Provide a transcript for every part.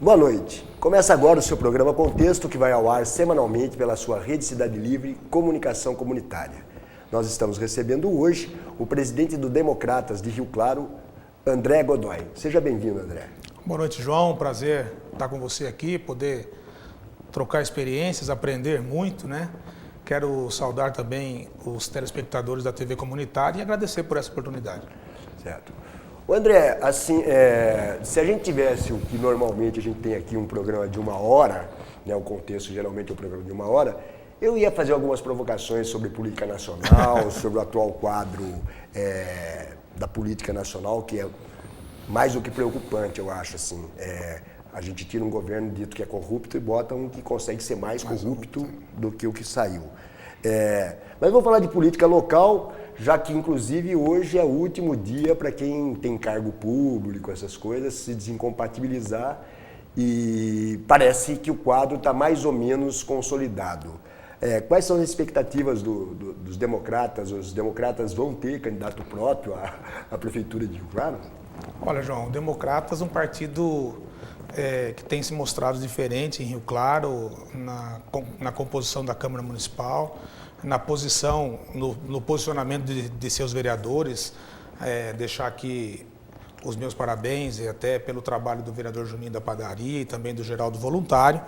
Boa noite. Começa agora o seu programa Contexto, que vai ao ar semanalmente pela sua Rede Cidade Livre Comunicação Comunitária. Nós estamos recebendo hoje o presidente do Democratas de Rio Claro, André Godoy. Seja bem-vindo, André. Boa noite, João. Prazer estar com você aqui, poder trocar experiências, aprender muito, né? Quero saudar também os telespectadores da TV Comunitária e agradecer por essa oportunidade. Certo. O André, assim, se a gente tivesse o que normalmente a gente tem aqui um programa de 1 hora, né, o contexto geralmente é um programa de 1 hora, eu ia fazer algumas provocações sobre política nacional, sobre o atual quadro da política nacional, que é mais do que preocupante, eu acho, assim. A gente tira um governo dito que é corrupto e bota um que consegue ser mais corrupto do que o que saiu. Mas vamos falar de política local, já que inclusive hoje é o último dia para quem tem cargo público, essas coisas, se desincompatibilizar, e parece que o quadro está mais ou menos consolidado. Quais são as expectativas dos democratas? Os democratas vão ter candidato próprio à prefeitura de Rio Claro? Olha, João, o Democratas é um partido que tem se mostrado diferente em Rio Claro, na composição da Câmara Municipal, na posição, no posicionamento de seus vereadores. Deixar aqui os meus parabéns e até pelo trabalho do vereador Juninho da Padaria e também do Geraldo Voluntário.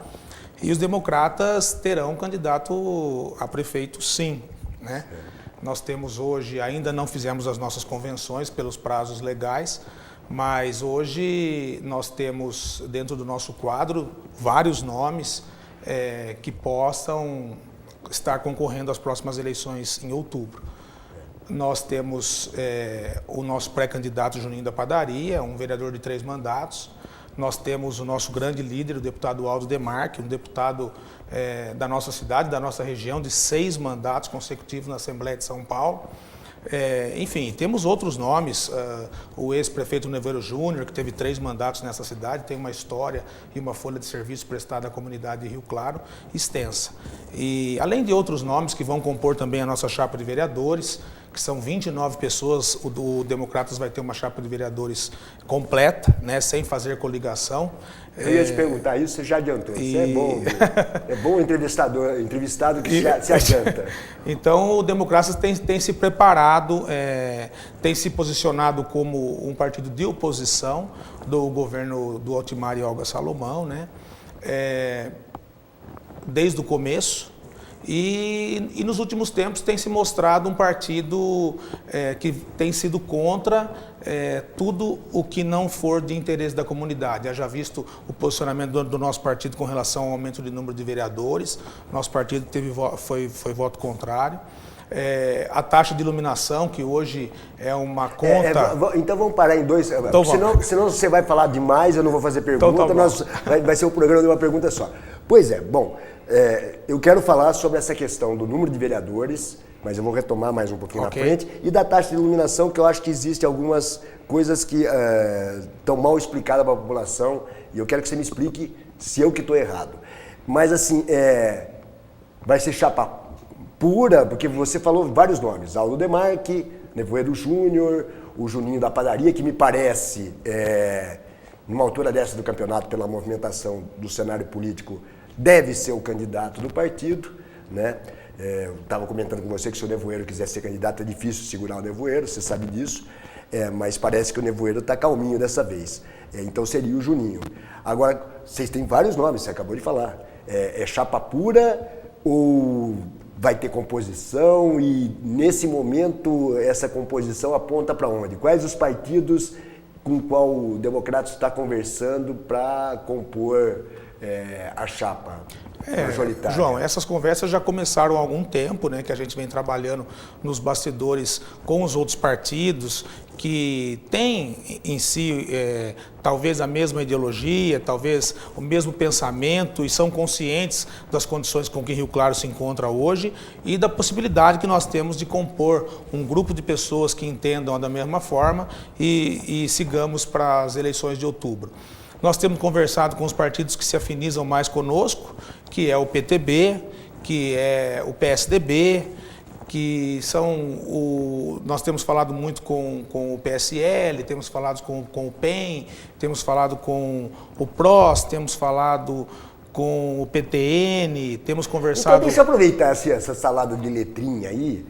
E os democratas terão candidato a prefeito, sim, né? Nós temos hoje, ainda não fizemos as nossas convenções pelos prazos legais, mas hoje nós temos dentro do nosso quadro vários nomes que possam estar concorrendo às próximas eleições em outubro. Nós temos o nosso pré-candidato Juninho da Padaria, um vereador de 3 mandatos. Nós temos o nosso grande líder, o deputado Aldo Demarque, um deputado da nossa cidade, da nossa região, de 6 mandatos consecutivos na Assembleia de São Paulo. Enfim, temos outros nomes, o ex-prefeito Nevoeiro Júnior, que teve 3 mandatos nessa cidade, tem uma história e uma folha de serviço prestada à comunidade de Rio Claro extensa. E além de outros nomes que vão compor também a nossa chapa de vereadores, que são 29 pessoas, o Democratas vai ter uma chapa de vereadores completa, né, sem fazer coligação. Eu ia te perguntar isso, você já adiantou. Isso é bom. É bom entrevistado que se adianta. Então, o Democratas tem se preparado, tem se posicionado como um partido de oposição do governo do Altimar e Olga Salomão, né? Desde o começo. E nos últimos tempos tem se mostrado um partido que tem sido contra tudo o que não for de interesse da comunidade. Já visto o posicionamento do nosso partido com relação ao aumento de número de vereadores, nosso partido foi voto contrário. A taxa de iluminação, que hoje é uma conta... Então vamos parar em 2, então, senão você vai falar demais, eu não vou fazer pergunta, então, vai ser um programa de uma pergunta só. Pois é, bom... eu quero falar sobre essa questão do número de vereadores, mas eu vou retomar mais um pouquinho na frente, e da taxa de iluminação, que eu acho que existem algumas coisas que estão mal explicadas para a população, e eu quero que você me explique se eu que estou errado. Mas assim, vai ser chapa pura, porque você falou vários nomes, Aldo Demarque, Nevoeiro Júnior, o Juninho da Padaria, que me parece, numa altura dessa do campeonato, pela movimentação do cenário político, deve ser o candidato do partido, né? Eu estava comentando com você que se o Nevoeiro quiser ser candidato é difícil segurar o Nevoeiro, você sabe disso, mas parece que o Nevoeiro está calminho dessa vez, então seria o Juninho. Agora, vocês têm vários nomes, você acabou de falar, é chapa pura ou vai ter composição e nesse momento essa composição aponta para onde? Quais os partidos com qual o Democratas está conversando para compor a chapa majoritária? João, essas conversas já começaram há algum tempo, né, que a gente vem trabalhando nos bastidores com os outros partidos que têm em si talvez a mesma ideologia, talvez o mesmo pensamento e são conscientes das condições com que Rio Claro se encontra hoje e da possibilidade que nós temos de compor um grupo de pessoas que entendam da mesma forma e sigamos para as eleições de outubro. Nós temos conversado com os partidos que se afinizam mais conosco, que é o PTB, que é o PSDB, que são nós temos falado muito com o PSL, temos falado com o PEN, temos falado com o PROS, temos falado com o PTN, temos conversado... Então deixa eu aproveitar essa salada de letrinha aí.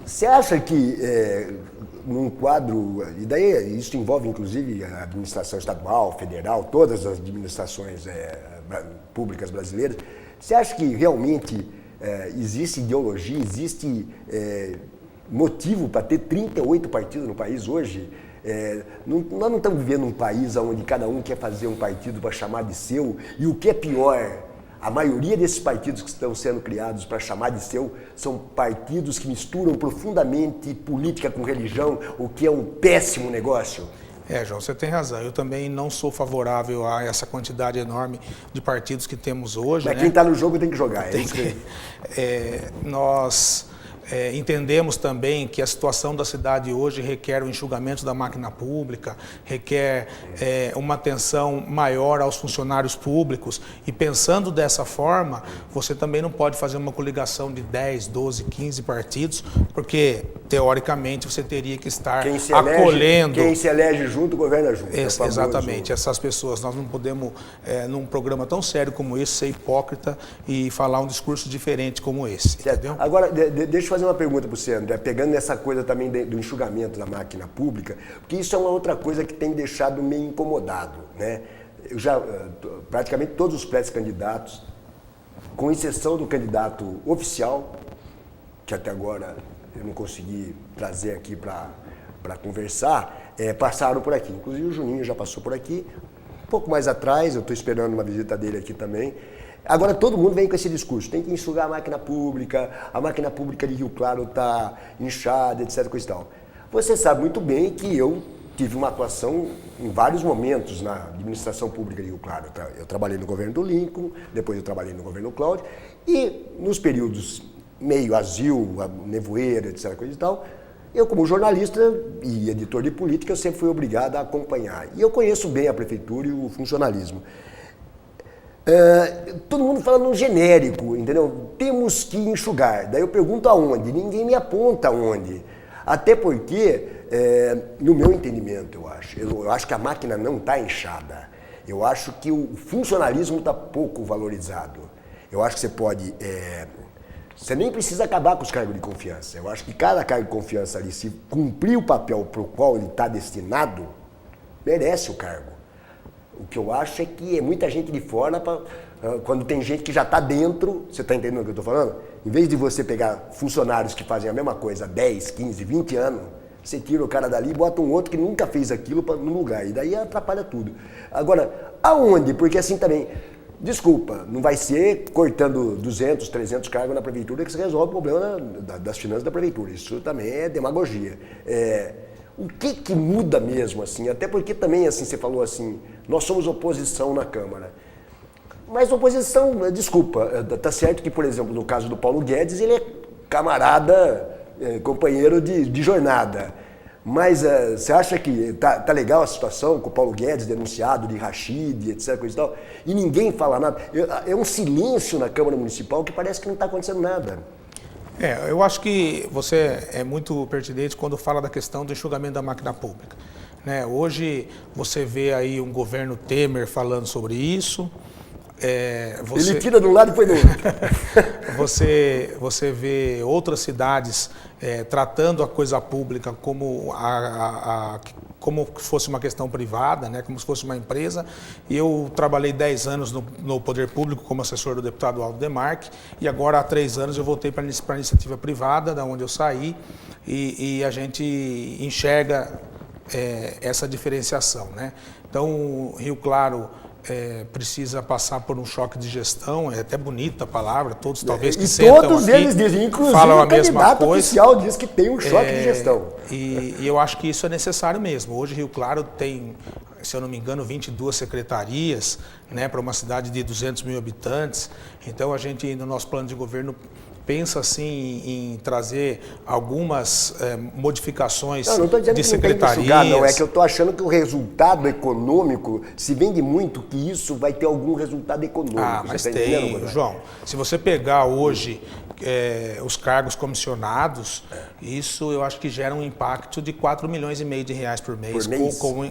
Você acha que num quadro, e daí isso envolve inclusive a administração estadual, federal, todas as administrações públicas brasileiras, você acha que realmente existe ideologia, existe motivo para ter 38 partidos no país hoje? Nós não estamos vivendo um país onde cada um quer fazer um partido para chamar de seu, e o que é pior, a maioria desses partidos que estão sendo criados para chamar de seu são partidos que misturam profundamente política com religião, o que é um péssimo negócio. João, você tem razão. Eu também não sou favorável a essa quantidade enorme de partidos que temos hoje. Mas quem está no jogo tem que jogar. Nós entendemos também que a situação da cidade hoje requer o enxugamento da máquina pública, requer uma atenção maior aos funcionários públicos, e pensando dessa forma, você também não pode fazer uma coligação de 10, 12, 15 partidos, porque, teoricamente, você teria que estar acolhendo... Quem se elege junto, governa junto. Exatamente, essas pessoas. Nós não podemos, num programa tão sério como esse, ser hipócrita e falar um discurso diferente como esse. Entendeu? Agora, deixa eu fazer uma pergunta para você, André, pegando nessa coisa também do enxugamento da máquina pública, porque isso é uma outra coisa que tem me deixado meio incomodado, né? Eu praticamente todos os pré-candidatos, com exceção do candidato oficial, que até agora eu não consegui trazer aqui para conversar, passaram por aqui. Inclusive o Juninho já passou por aqui, um pouco mais atrás, eu estou esperando uma visita dele aqui também. Agora todo mundo vem com esse discurso, tem que enxugar a máquina pública de Rio Claro está inchada, etc. Coisa e tal. Você sabe muito bem que eu tive uma atuação em vários momentos na administração pública de Rio Claro. Eu trabalhei no governo do Lincoln, depois eu trabalhei no governo Cláudio, e nos períodos meio azil, nevoeiro, etc. Coisa e tal, eu como jornalista e editor de política, eu sempre fui obrigado a acompanhar. E eu conheço bem a prefeitura e o funcionalismo. Todo mundo fala no genérico, entendeu? Temos que enxugar. Daí eu pergunto aonde, ninguém me aponta aonde. Até porque, no meu entendimento, eu acho que a máquina não está inchada. Eu acho que o funcionalismo está pouco valorizado. Eu acho que você pode... você nem precisa acabar com os cargos de confiança. Eu acho que cada cargo de confiança ali, se cumprir o papel para o qual ele está destinado, merece o cargo. O que eu acho é que é muita gente de fora, quando tem gente que já está dentro, você está entendendo o que eu estou falando? Em vez de você pegar funcionários que fazem a mesma coisa há 10, 15, 20 anos, você tira o cara dali e bota um outro que nunca fez aquilo no lugar, e daí atrapalha tudo. Agora, aonde? Porque assim também, desculpa, não vai ser cortando 200, 300 cargos na prefeitura que você resolve o problema das finanças da prefeitura, isso também é demagogia. O que muda mesmo, assim? Até porque também, assim, você falou assim, nós somos oposição na Câmara. Mas oposição, desculpa, tá certo que, por exemplo, no caso do Paulo Guedes, ele é camarada, companheiro de jornada. Mas você acha que tá legal a situação com o Paulo Guedes denunciado de Rachid, etc, coisa e tal, e ninguém fala nada? É um silêncio na Câmara Municipal que parece que não está acontecendo nada. Eu acho que você é muito pertinente quando fala da questão do enxugamento da máquina pública. Hoje você vê aí um governo Temer falando sobre isso. Ele tira de um lado e põe do outro. Você vê outras cidades tratando a coisa pública como como fosse uma questão privada, como se fosse uma empresa. E eu trabalhei 10 anos no Poder Público como assessor do deputado Aldo Demarque, e agora há 3 anos eu voltei para a iniciativa privada, da onde eu saí, e a gente enxerga essa diferenciação. Então, Rio Claro precisa passar por um choque de gestão, é até bonita a palavra, todos talvez que sentam aqui todos eles dizem, inclusive falam o a mesma candidato coisa. Oficial diz que tem um choque de gestão. E eu acho que isso é necessário mesmo. Hoje Rio Claro tem, se eu não me engano, 22 secretarias, para uma cidade de 200 mil habitantes. Então a gente, no nosso plano de governo, pensa assim em trazer algumas modificações não estou dizendo de que secretarias? Não tem que sugar, não. É que eu estou achando que o resultado econômico se vende muito que isso vai ter algum resultado econômico. Mas tem, João. Se você pegar hoje os cargos comissionados, isso eu acho que gera um impacto de 4,5 milhões de reais por mês.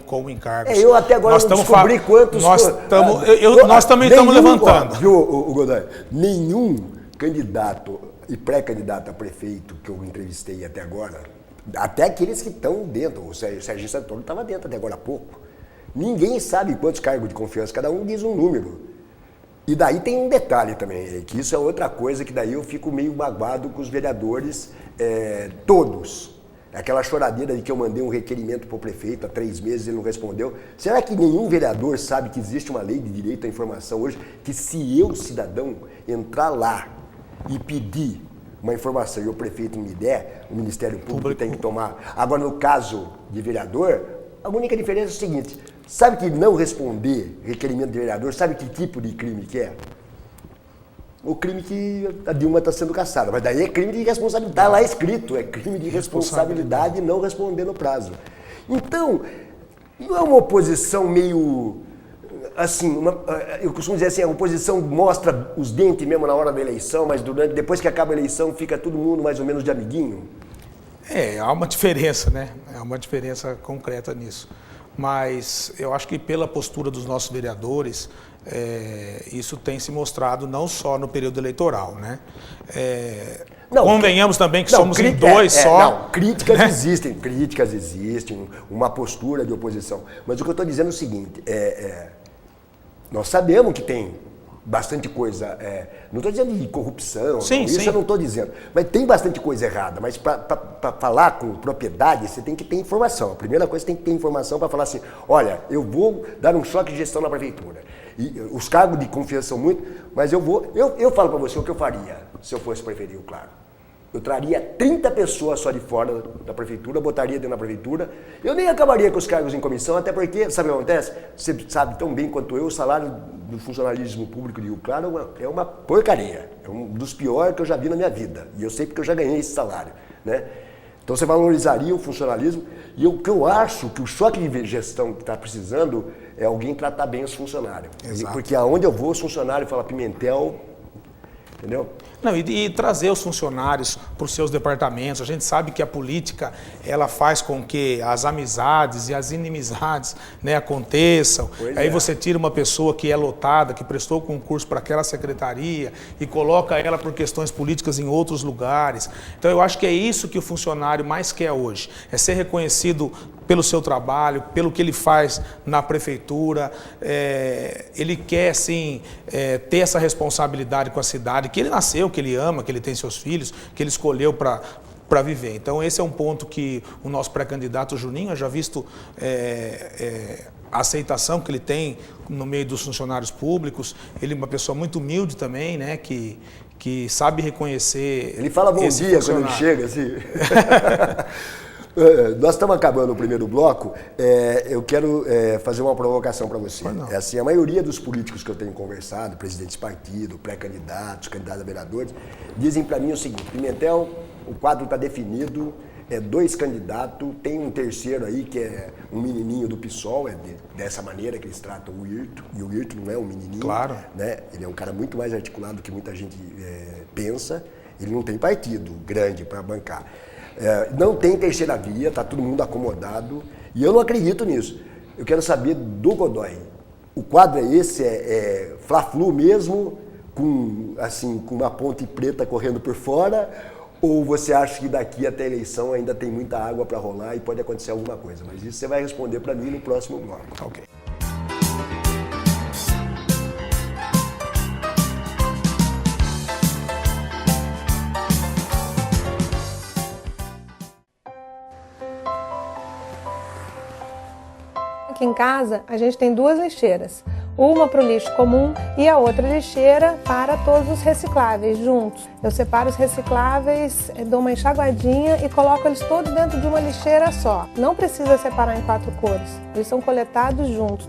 Com encargos. Eu até agora não descobri quantos... Nós também estamos levantando. Viu, Godoy? Nenhum candidato e pré-candidato a prefeito que eu entrevistei até agora, até aqueles que estão dentro, o Serginho Santoro estava dentro até agora há pouco, ninguém sabe quantos cargos de confiança, cada um diz um número. E daí tem um detalhe também, que isso é outra coisa que daí eu fico meio magoado com os vereadores todos. Aquela choradeira de que eu mandei um requerimento para o prefeito há 3 meses e ele não respondeu. Será que nenhum vereador sabe que existe uma lei de direito à informação hoje, que se eu, cidadão, entrar lá e pedir uma informação e o prefeito me der, o Ministério Público tem que tomar. Agora, no caso de vereador, a única diferença é o seguinte, sabe que não responder requerimento de vereador, sabe que tipo de crime que é? O crime que a Dilma está sendo caçada, mas daí é crime de responsabilidade, está lá escrito, é crime de responsabilidade e não responder no prazo. Então, não é uma oposição meio, assim, eu costumo dizer assim, a oposição mostra os dentes mesmo na hora da eleição, mas depois que acaba a eleição fica todo mundo mais ou menos de amiguinho? Há uma diferença, né? Há uma diferença concreta nisso. Mas eu acho que pela postura dos nossos vereadores, isso tem se mostrado não só no período eleitoral, né? Convenhamos também que somos em dois só. Críticas existem, uma postura de oposição. Mas o que eu estou dizendo é o seguinte, nós sabemos que tem bastante coisa, não estou dizendo de corrupção, isso eu não estou dizendo, mas tem bastante coisa errada, mas para falar com propriedade você tem que ter informação. A primeira coisa, tem que ter informação para falar assim, olha, eu vou dar um choque de gestão na prefeitura, e os cargos de confiança são muito, mas eu falo para você o que eu faria se eu fosse prefeito Rio Claro. Eu traria 30 pessoas só de fora da prefeitura, botaria dentro da prefeitura. Eu nem acabaria com os cargos em comissão, até porque, sabe o que acontece? Você sabe tão bem quanto eu, o salário do funcionalismo público de Rio Claro é uma porcaria. É um dos piores que eu já vi na minha vida. E eu sei porque eu já ganhei esse salário, né? Então você valorizaria o funcionalismo. E o que eu acho que o choque de gestão que está precisando é alguém tratar bem os funcionários. Exato. Porque aonde eu vou, os funcionários falam Pimentel, entendeu? Não, e trazer os funcionários para os seus departamentos. A gente sabe que a política, ela faz com que as amizades e as inimizades, né, aconteçam. Aí você tira uma pessoa que é lotada, que prestou concurso para aquela secretaria e coloca ela por questões políticas em outros lugares. Então eu acho que é isso que o funcionário mais quer hoje, é ser reconhecido pelo seu trabalho, pelo que ele faz na prefeitura. Ele quer, sim, ter essa responsabilidade com a cidade, que ele nasceu, que ele ama, que ele tem seus filhos, que ele escolheu para viver. Então esse é um ponto que o nosso pré-candidato Juninho, já visto a aceitação que ele tem no meio dos funcionários públicos. Ele é uma pessoa muito humilde também, né, que sabe reconhecer. Ele fala bom dia quando ele chega, assim. Nós estamos acabando o primeiro bloco. Eu quero fazer uma provocação para você. É assim, a maioria dos políticos que eu tenho conversado, presidentes de partido, pré-candidatos, candidatos a vereadores, dizem para mim o seguinte: Pimentel, o quadro está definido, 2 candidatos, tem um terceiro aí que é um menininho do PSOL, dessa maneira que eles tratam o Hirto, e o Hirto não é um menininho, claro, né? Ele é um cara muito mais articulado do que muita gente pensa, ele não tem partido grande para bancar. Não tem terceira via, está todo mundo acomodado, e eu não acredito nisso. Eu quero saber do Godoy, o quadro é esse, Fla-Flu mesmo, com uma ponte preta correndo por fora, ou você acha que daqui até a eleição ainda tem muita água para rolar e pode acontecer alguma coisa? Mas isso você vai responder para mim no próximo bloco. Ok. Aqui em casa, a gente tem 2 lixeiras, uma para o lixo comum e a outra lixeira para todos os recicláveis juntos. Eu separo os recicláveis, dou uma enxaguadinha e coloco eles todos dentro de uma lixeira só. Não precisa separar em 4 cores, eles são coletados juntos.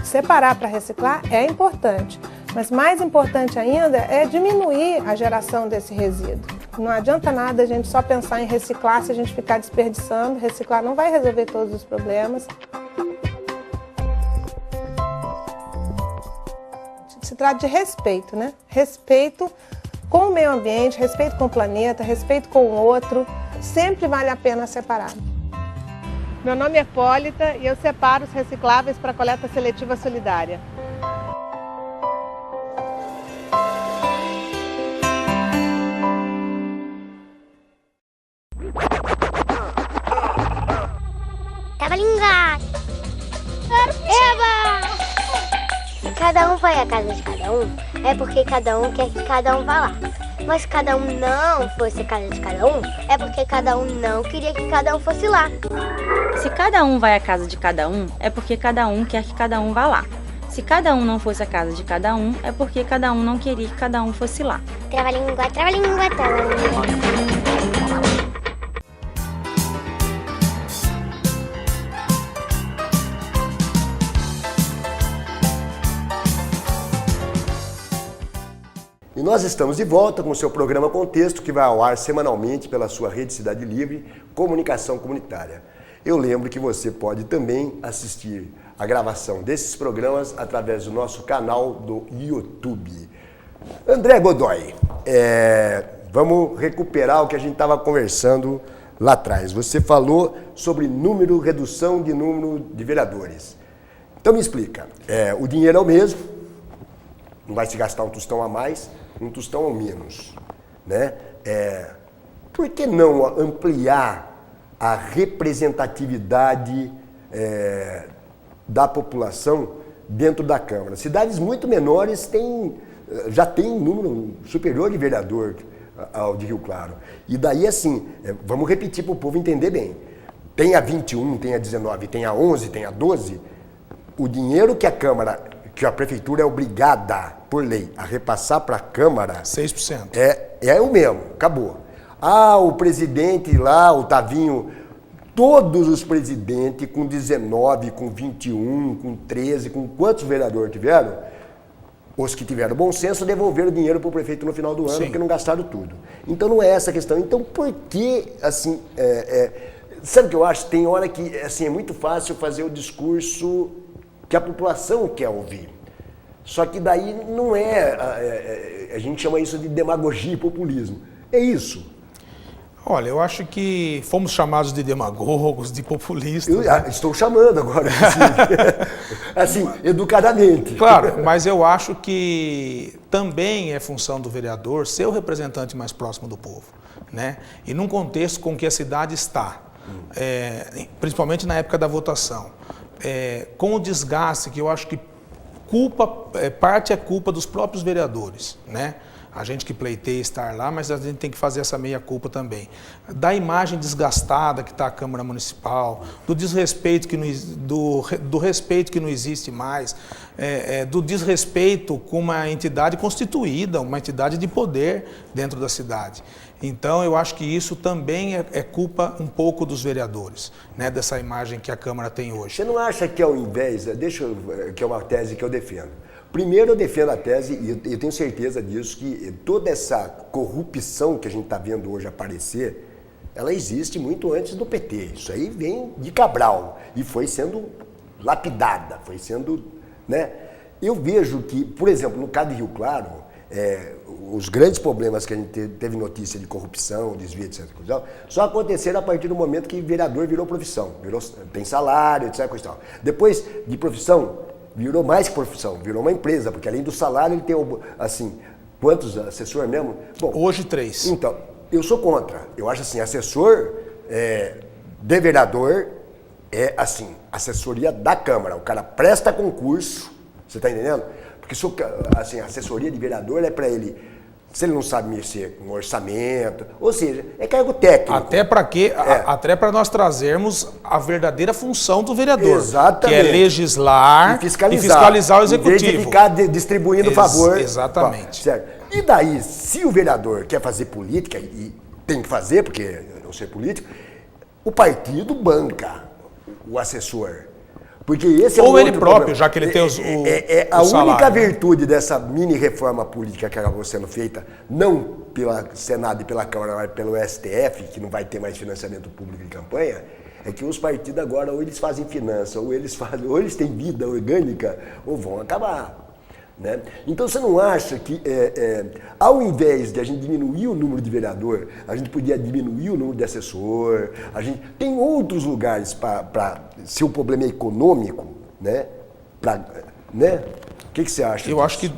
Separar para reciclar é importante, Mas mais importante ainda é diminuir a geração desse resíduo. Não adianta nada a gente só pensar em reciclar se a gente ficar desperdiçando. Reciclar não vai resolver todos os problemas. Se trata de respeito, né? Respeito com o meio ambiente, respeito com o planeta, respeito com o outro. Sempre vale a pena separar. Meu nome é Hipólita e eu separo os recicláveis para coleta seletiva solidária. Cada um vai à casa de cada um, é porque cada um quer que cada um vá lá. Mas se cada um não fosse à casa de cada um, é porque cada um não queria que cada um fosse lá. Se cada um vai à casa de cada um, é porque cada um quer que cada um vá lá. Se cada um não fosse à casa de cada um, é porque cada um não queria que cada um fosse lá. Trava-língua, trava-língua, trava-língua. E nós estamos de volta com o seu programa Contexto, que vai ao ar semanalmente pela sua rede Cidade Livre, Comunicação Comunitária. Eu lembro que você pode também assistir a gravação desses programas através do nosso canal do YouTube. André Godoy, vamos recuperar o que a gente estava conversando lá atrás. Você falou sobre redução de número de vereadores. Então me explica, o dinheiro é o mesmo, não vai se gastar um tostão a mais, um tostão a menos, né? Por que não ampliar a representatividade da população dentro da Câmara? Cidades muito menores já têm um número superior de vereador ao de Rio Claro. E daí, assim, vamos repetir para o povo entender bem. Tem a 21, tem a 19, tem a 11, tem a 12. O dinheiro que a Prefeitura é obrigada, por lei, a repassar para a Câmara... 6%. É o mesmo, acabou. O presidente lá, o Tavinho, todos os presidentes com 19, com 21, com 13, com quantos vereadores tiveram? Os que tiveram bom senso devolveram o dinheiro para o prefeito no final do ano, porque não gastaram tudo. Então não é essa a questão. Então por que, assim... sabe o que eu acho? Tem hora que assim, é muito fácil fazer o discurso que a população quer ouvir. Só que daí não a gente chama isso de demagogia e populismo. É isso. Olha, eu acho que fomos chamados de demagogos, de populistas. Estou chamando agora, assim, educadamente. Claro, mas eu acho que também é função do vereador ser o representante mais próximo do povo, né? E num contexto com que a cidade está, principalmente na época da votação, com o desgaste que eu acho que parte é culpa dos próprios vereadores, né? A gente que pleiteia estar lá, mas a gente tem que fazer essa meia-culpa também. Da imagem desgastada que está a Câmara Municipal, do desrespeito do respeito que não existe mais, do desrespeito com uma entidade constituída, uma entidade de poder dentro da cidade. Então, eu acho que isso também é culpa um pouco dos vereadores, né, dessa imagem que a Câmara tem hoje. Você não acha que ao invés, que é uma tese que eu defendo. Primeiro eu defendo a tese, e eu tenho certeza disso, que toda essa corrupção que a gente está vendo hoje aparecer, ela existe muito antes do PT. Isso aí vem de Cabral e foi sendo lapidada, foi sendo, né? Eu vejo que, por exemplo, no caso de Rio Claro, os grandes problemas que a gente teve notícia de corrupção, desvio, etc., só aconteceram a partir do momento que vereador virou profissão, tem salário, etc. Depois de profissão, virou mais que profissão, virou uma empresa, porque além do salário ele tem, assim, quantos assessores mesmo? Bom, hoje 3. Então, eu sou contra. Eu acho assim, assessor de vereador é assim, assessoria da Câmara. O cara presta concurso, você está entendendo? Porque assim, a assessoria de vereador é para ele, se ele não sabe mexer com orçamento, ou seja, é cargo técnico. Até para quê? Até para nós trazermos a verdadeira função do vereador. Exatamente. Que é legislar e fiscalizar o executivo. Em vez de ficar distribuindo favor. Exatamente. Certo. E daí, se o vereador quer fazer política, e tem que fazer, porque eu não sou político, o partido banca o assessor. Porque esse é ou ele outro próprio, problema. já que ele tem o a salário, única né? virtude dessa mini reforma política que acabou sendo feita, não pela Senado e pela Câmara, mas pelo STF, que não vai ter mais financiamento público de campanha, é que os partidos agora ou eles fazem finança, ou eles têm vida orgânica, ou vão acabar. Né? Então você não acha que ao invés de a gente diminuir o número de vereador, a gente podia diminuir o número de assessor, a gente tem outros lugares para se o problema é econômico, né? Né? O que você acha? Eu acho que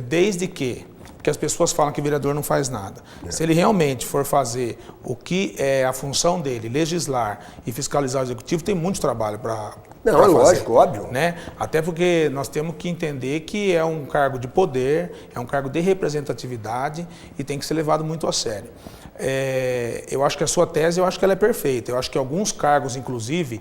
desde que as pessoas falam que vereador não faz nada. Se ele realmente for fazer o que é a função dele, legislar e fiscalizar o executivo, tem muito trabalho para não, é lógico, óbvio. Né? Até porque nós temos que entender que é um cargo de poder, é um cargo de representatividade e tem que ser levado muito a sério. Eu acho que a sua tese, eu acho que ela é perfeita. Eu acho que alguns cargos, inclusive,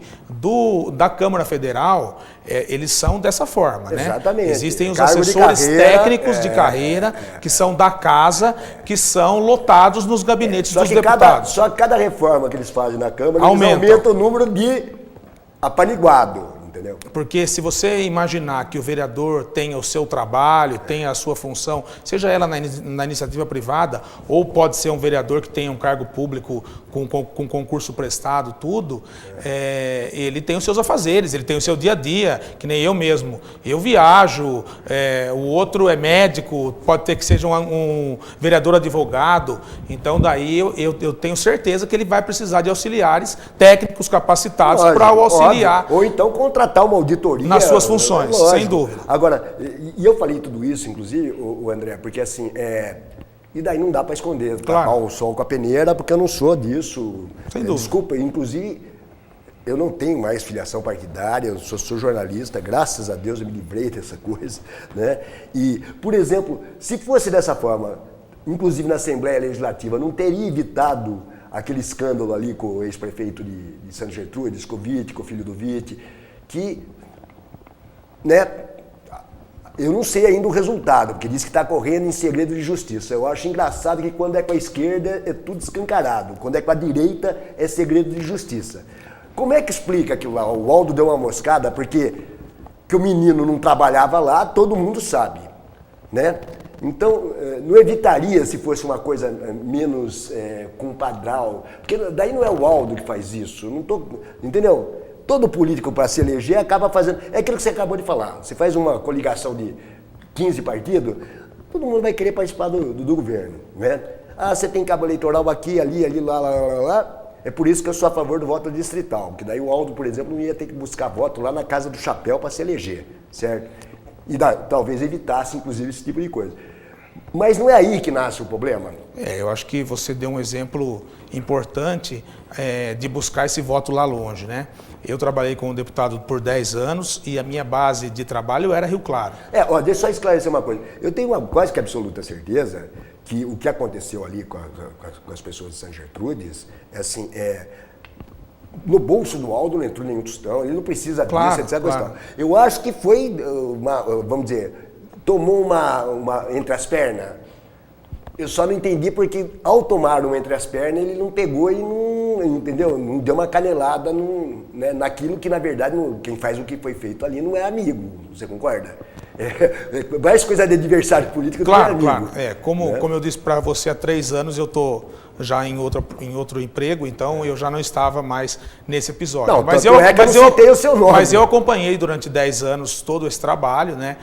da Câmara Federal, eles são dessa forma. Exatamente. Né? Existem os cargo assessores técnicos de carreira, que são da casa, que são lotados nos gabinetes dos deputados. Só que cada reforma que eles fazem na Câmara, eles aumentam o número de apaniguado, entendeu? Porque se você imaginar que o vereador tenha o seu trabalho, tenha a sua função, seja ela na iniciativa privada, ou pode ser um vereador que tenha um cargo público com concurso prestado, tudo, ele tem os seus afazeres, ele tem o seu dia a dia, que nem eu mesmo. Eu viajo, o outro é médico, pode ter que seja um vereador advogado, então daí eu tenho certeza que ele vai precisar de auxiliares técnicos capacitados para o auxiliar. Ou então contratar uma auditoria. Nas suas funções, sem dúvida. Agora, e eu falei tudo isso, inclusive, o André, porque assim, e daí não dá para esconder, tapar o sol com a peneira, porque eu não sou disso. Sem dúvida. Desculpa, inclusive, eu não tenho mais filiação partidária, eu sou jornalista, graças a Deus eu me livrei dessa coisa, né? E, por exemplo, se fosse dessa forma, inclusive na Assembleia Legislativa, não teria evitado aquele escândalo ali com o ex-prefeito de Santa Gertrudes, com o Witt, com o filho do Witt, que, né, eu não sei ainda o resultado, porque diz que está correndo em segredo de justiça. Eu acho engraçado que quando é com a esquerda é tudo escancarado, quando é com a direita é segredo de justiça. Como é que explica aquilo lá? O Waldo deu uma moscada porque que o menino não trabalhava lá, todo mundo sabe, né? Então, não evitaria se fosse uma coisa menos compadral, porque daí não é o Waldo que faz isso, não tô, entendeu? Todo político para se eleger acaba fazendo, é aquilo que você acabou de falar, você faz uma coligação de 15 partidos, todo mundo vai querer participar do governo, né? Ah, você tem cabo eleitoral aqui, ali, lá, é por isso que eu sou a favor do voto distrital, porque daí o Waldo, por exemplo, não ia ter que buscar voto lá na Casa do Chapéu para se eleger, certo? E talvez evitasse, inclusive, esse tipo de coisa. Mas não é aí que nasce o problema? Eu acho que você deu um exemplo importante de buscar esse voto lá longe, né? Eu trabalhei como deputado por 10 anos e a minha base de trabalho era Rio Claro. Deixa eu só esclarecer uma coisa. Eu tenho uma quase que absoluta certeza que o que aconteceu ali com as pessoas de Santa Gertrudes, no bolso do Waldo não entrou nenhum tostão, ele não precisa disso, etc. Claro. Eu acho que foi, vamos dizer, tomou uma entre as pernas. Eu só não entendi porque ao tomar uma entre as pernas ele não pegou e não, entendeu? Não deu uma canelada naquilo que na verdade quem faz o que foi feito ali não é amigo, você concorda? Mais coisa de adversário político do que amigo. Claro. Como eu disse para você, há 3 anos eu estou já em outro emprego, então eu já não estava mais nesse episódio. Não, mas eu citei o seu nome. Mas eu acompanhei durante 10 anos todo esse trabalho, né?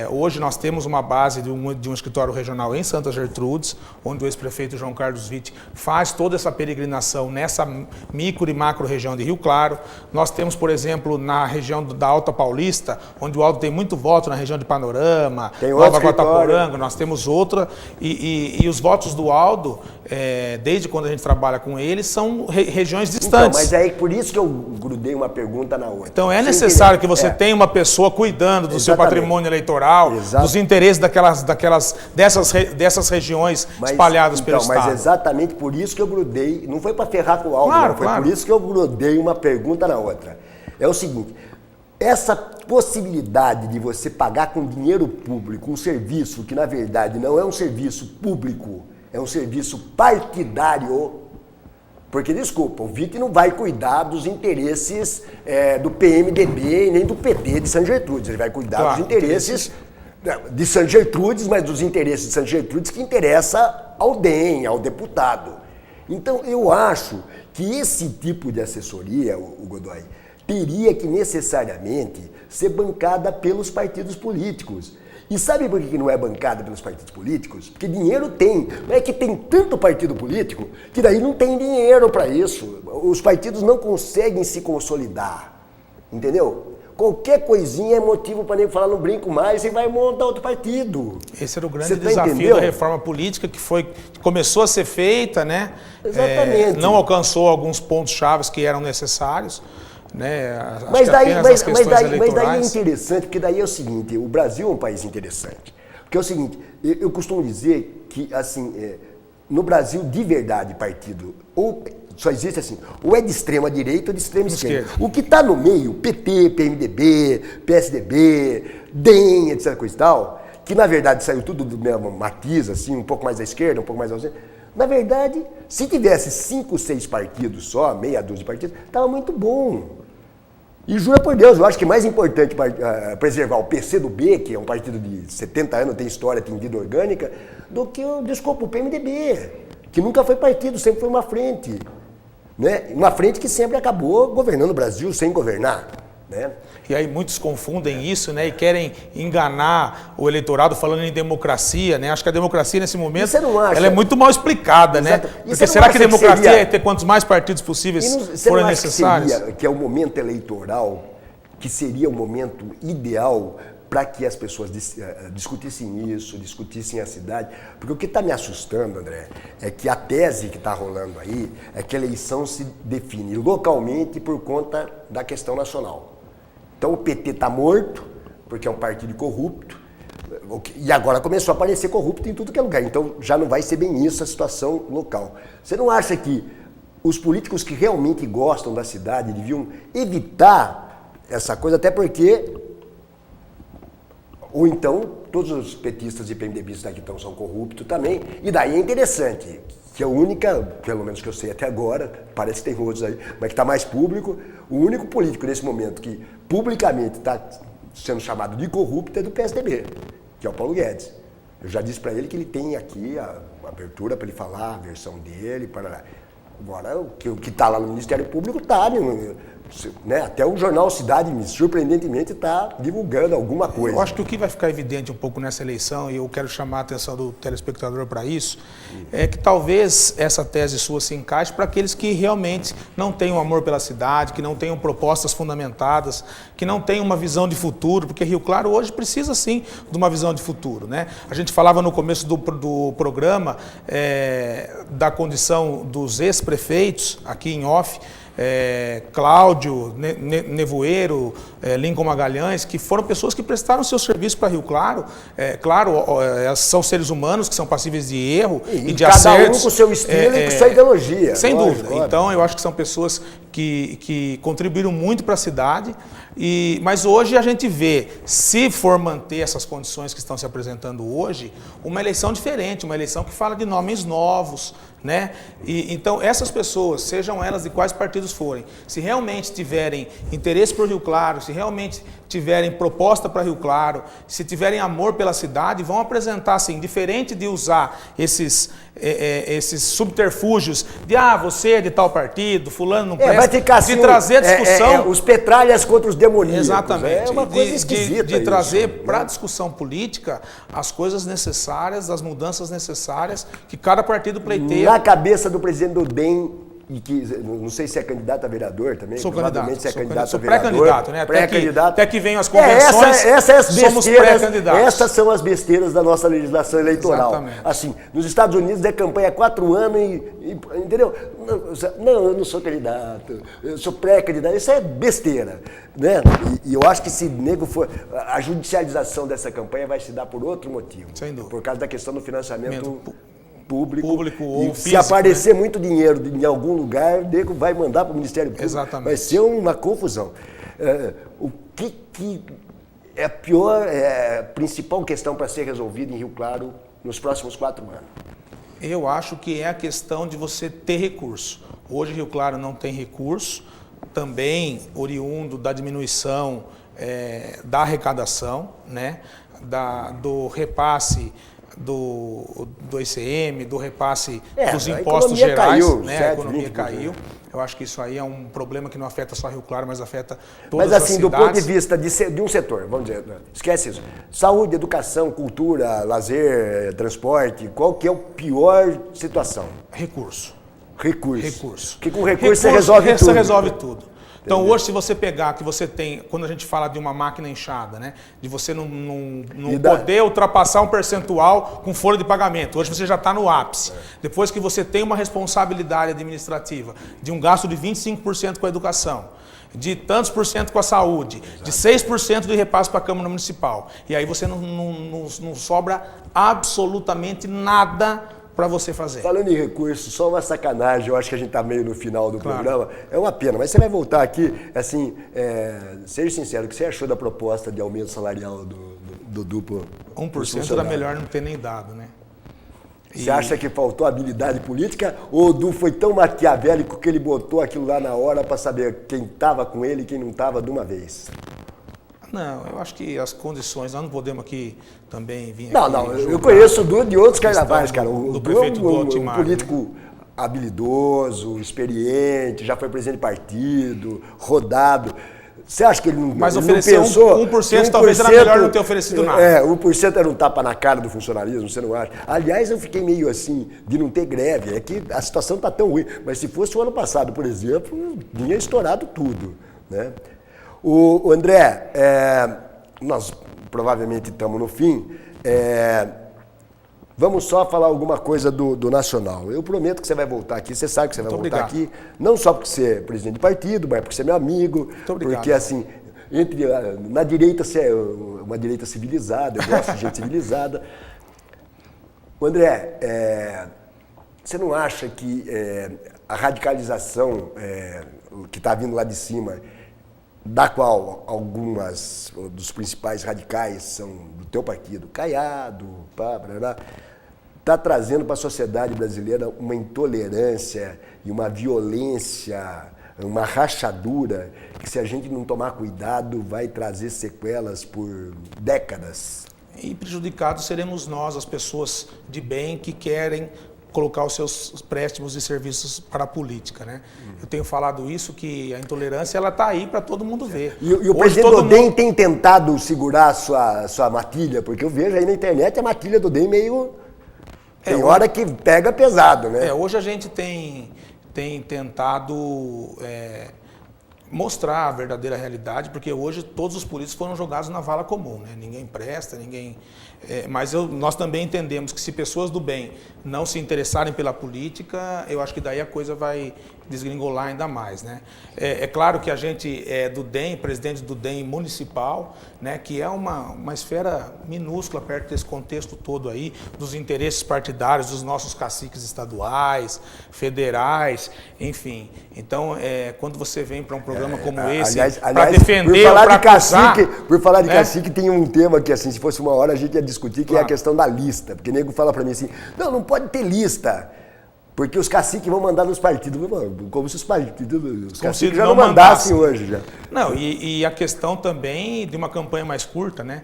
Hoje nós temos uma base de um escritório regional em Santa Gertrudes, onde o ex-prefeito João Carlos Witt faz toda essa peregrinação nessa micro e macro região de Rio Claro. Nós temos, por exemplo, na região da Alta Paulista, onde o Aldo tem muito voto, na região de Panorama, Nova Guataporanga, nós temos outra, e os votos do Aldo, desde quando a gente trabalha com eles, são regiões distantes. Então, mas é por isso que eu grudei uma pergunta na outra. Então é necessário que você tenha uma pessoa cuidando do seu patrimônio eleitoral, dos interesses dessas regiões espalhadas pelo Estado. Mas exatamente por isso que eu grudei, não foi para ferrar com o Aldo, foi por isso que eu grudei uma pergunta na outra. É o seguinte, essa possibilidade de você pagar com dinheiro público um serviço que na verdade não é um serviço público, é um serviço partidário, Porque, desculpa, o Wittig não vai cuidar dos interesses do PMDB e nem do PT de Santa Gertrudes. Ele vai cuidar dos interesses de Santa Gertrudes, mas dos interesses de Santa Gertrudes que interessa ao DEM, ao deputado. Então, eu acho que esse tipo de assessoria, o Godoy, teria que necessariamente ser bancada pelos partidos políticos. E sabe por que não é bancada pelos partidos políticos? Porque dinheiro tem, mas é que tem tanto partido político que daí não tem dinheiro para isso. Os partidos não conseguem se consolidar, entendeu? Qualquer coisinha é motivo para nem falar não brinco mais e vai montar outro partido. Esse era o grande desafio da reforma política que começou a ser feita, né? Exatamente. Não alcançou alguns pontos chaves que eram necessários. Né? Mas daí é interessante, porque daí é o seguinte, o Brasil é um país interessante. Porque é o seguinte, eu costumo dizer que, assim, no Brasil, de verdade, partido, ou só existe assim, ou é de extrema direita ou de extrema esquerda. O que está no meio, PT, PMDB, PSDB, DEM, etc. coisa e tal, que na verdade saiu tudo do mesmo matiz, assim, um pouco mais à esquerda, um pouco mais ao centro. Na verdade, se tivesse 5, 6 partidos só, meia dúzia de partidos, estava muito bom. E jura por Deus, eu acho que é mais importante preservar o PCdoB, que é um partido de 70 anos, tem história, tem vida orgânica, do que o PMDB, que nunca foi partido, sempre foi uma frente. Né? Uma frente que sempre acabou governando o Brasil sem governar. Né? E aí muitos confundem isso, né, e querem enganar o eleitorado falando em democracia, né? Acho que a democracia nesse momento ela é muito mal explicada, exato, né? Porque será que a democracia é ter quantos mais partidos possíveis forem necessários? Que é o momento eleitoral, que seria o momento ideal para que as pessoas discutissem isso, discutissem a cidade. Porque o que está me assustando, André, é que a tese que está rolando aí é que a eleição se define localmente por conta da questão nacional. Então o PT está morto, porque é um partido corrupto, e agora começou a aparecer corrupto em tudo que é lugar. Então já não vai ser bem isso a situação local. Você não acha que os políticos que realmente gostam da cidade deviam evitar essa coisa, até porque... Ou então, todos os petistas e PMDBistas daqui então são corruptos também. E daí é interessante, que a única, pelo menos que eu sei até agora, parece que tem outros aí, mas que está mais público, o único político nesse momento que publicamente está sendo chamado de corrupto é do PSDB, que é o Paulo Guedes. Eu já disse para ele que ele tem aqui a abertura para ele falar a versão dele. Agora, o que está lá no Ministério Público está, né? Até o jornal Cidade, surpreendentemente, está divulgando alguma coisa. Eu acho que o que vai ficar evidente um pouco nessa eleição, e eu quero chamar a atenção do telespectador para isso, é que talvez essa tese sua se encaixe para aqueles que realmente não tenham amor pela cidade, que não tenham propostas fundamentadas, que não tenham uma visão de futuro, porque Rio Claro hoje precisa sim de uma visão de futuro, né? A gente falava no começo do programa da condição dos ex-prefeitos, aqui em off, Cláudio, Nevoeiro, Lincoln Magalhães, que foram pessoas que prestaram seu serviço para Rio Claro. São seres humanos que são passíveis de erro e de acertos. Cada um com o seu estilo e com sua ideologia. Sem dúvida. Então, eu acho que são pessoas que contribuíram muito para a cidade. Mas hoje a gente vê, se for manter essas condições que estão se apresentando hoje, uma eleição diferente, uma eleição que fala de nomes novos, né? Então, essas pessoas, sejam elas de quais partidos forem, se realmente tiverem interesse por Rio Claro, se realmente tiverem proposta para Rio Claro, se tiverem amor pela cidade, vão apresentar, assim, diferente de usar esses subterfúgios de você é de tal partido, fulano não presta, vai ficar assim, de trazer a discussão... os petralhas contra os demoníacos. Exatamente. É uma coisa esquisita de trazer para a discussão política as coisas necessárias, as mudanças necessárias que cada partido pleiteia. Na cabeça do presidente do DEM, e que não sei se é candidato a vereador também, sou provavelmente candidato, se é candidato sou a vereador. Pré-candidato, né? Até que venham as convenções, somos pré-candidatos. Essas são as besteiras da nossa legislação eleitoral. Exatamente. Assim, nos Estados Unidos é campanha há 4 anos entendeu? Não, eu não sou candidato, eu sou pré-candidato, isso é besteira, né? E eu acho que se nego for, a judicialização dessa campanha vai se dar por outro motivo. Sem dúvida. Por causa da questão do financiamento público ou e físico, se aparecer muito dinheiro em algum lugar, o nego vai mandar para o Ministério Público. Exatamente. Vai ser uma confusão. O que é a principal questão para ser resolvida em Rio Claro nos próximos 4 anos? Eu acho que é a questão de você ter recurso. Hoje Rio Claro não tem recurso, também oriundo da diminuição da arrecadação, né? Do repasse do ICM, do repasse dos impostos gerais, né? A economia caiu. Eu acho que isso aí é um problema que não afeta só Rio Claro, mas afeta todas as cidades. Mas assim, do ponto de vista de um setor, vamos dizer, esquece isso. Saúde, educação, cultura, lazer, transporte, qual que é a pior situação? Recurso. Recurso. Porque com recurso você resolve tudo. Você resolve tudo. Então hoje, se você pegar que você tem, quando a gente fala de uma máquina inchada, né, de você não poder ultrapassar um percentual com folha de pagamento, hoje você já está no ápice. Depois que você tem uma responsabilidade administrativa de um gasto de 25% com a educação, de tantos por cento com a saúde, de 6% de repasse para a Câmara Municipal, e aí você não sobra absolutamente nada para você fazer. Falando em recursos, só uma sacanagem, eu acho que a gente está meio no final do programa, é uma pena, mas você vai voltar aqui, assim, seja sincero, o que você achou da proposta de aumento salarial do duplo? 1% era melhor não ter nem dado, né? Você acha que faltou habilidade política ou o Du foi tão maquiavélico que ele botou aquilo lá na hora para saber quem estava com ele e quem não estava de uma vez? Não, eu acho que as condições, nós não podemos aqui também vir aqui... Não, eu conheço o Du de outros carnavais, cara. O Du é um político habilidoso, experiente, já foi presidente de partido, rodado. Você acha que ele não, mas ele oferecer não pensou... 1% talvez era melhor não ter oferecido nada. 1% era um tapa na cara do funcionalismo, você não acha? Aliás, eu fiquei meio assim, de não ter greve. É que a situação está tão ruim. Mas se fosse o ano passado, por exemplo, tinha estourado tudo, né? O André, nós provavelmente estamos no fim, vamos só falar alguma coisa do Nacional. Eu prometo que você vai voltar aqui, você sabe que você vai voltar aqui, não só porque você é presidente de partido, mas porque você é meu amigo, porque assim, na direita você é uma direita civilizada, eu gosto de gente civilizada. O André, você não acha que a radicalização que está vindo lá de cima, da qual algumas dos principais radicais são do teu partido, Caiado, está trazendo para a sociedade brasileira uma intolerância e uma violência, uma rachadura, que se a gente não tomar cuidado vai trazer sequelas por décadas? E prejudicados seremos nós, as pessoas de bem que querem colocar os seus préstimos e serviços para a política, né? Eu tenho falado isso, que a intolerância ela está aí para todo mundo ver. E o presidente do DEM tem tentado segurar a sua matilha, porque eu vejo aí na internet a matilha do DEM meio... Tem hora que pega pesado, né? Hoje a gente tem tentado mostrar a verdadeira realidade, porque hoje todos os políticos foram jogados na vala comum, né? Ninguém presta, ninguém... mas nós também entendemos que se pessoas do bem não se interessarem pela política, eu acho que daí a coisa vai desgringolar ainda mais, né? É claro que a gente é do DEM, presidente do DEM municipal, né, que é uma esfera minúscula perto desse contexto todo aí, dos interesses partidários dos nossos caciques estaduais, federais, enfim. Então, quando você vem para um programa como esse, para defender ou para acusar... Por falar de cacique, tem um tema que, assim, se fosse uma hora a gente ia discutir, que é a questão da lista. Porque o nego fala para mim assim, não pode ter lista. Porque os caciques vão mandar nos partidos, como se os caciques já não mandassem hoje. Já. Não, e a questão também de uma campanha mais curta, né?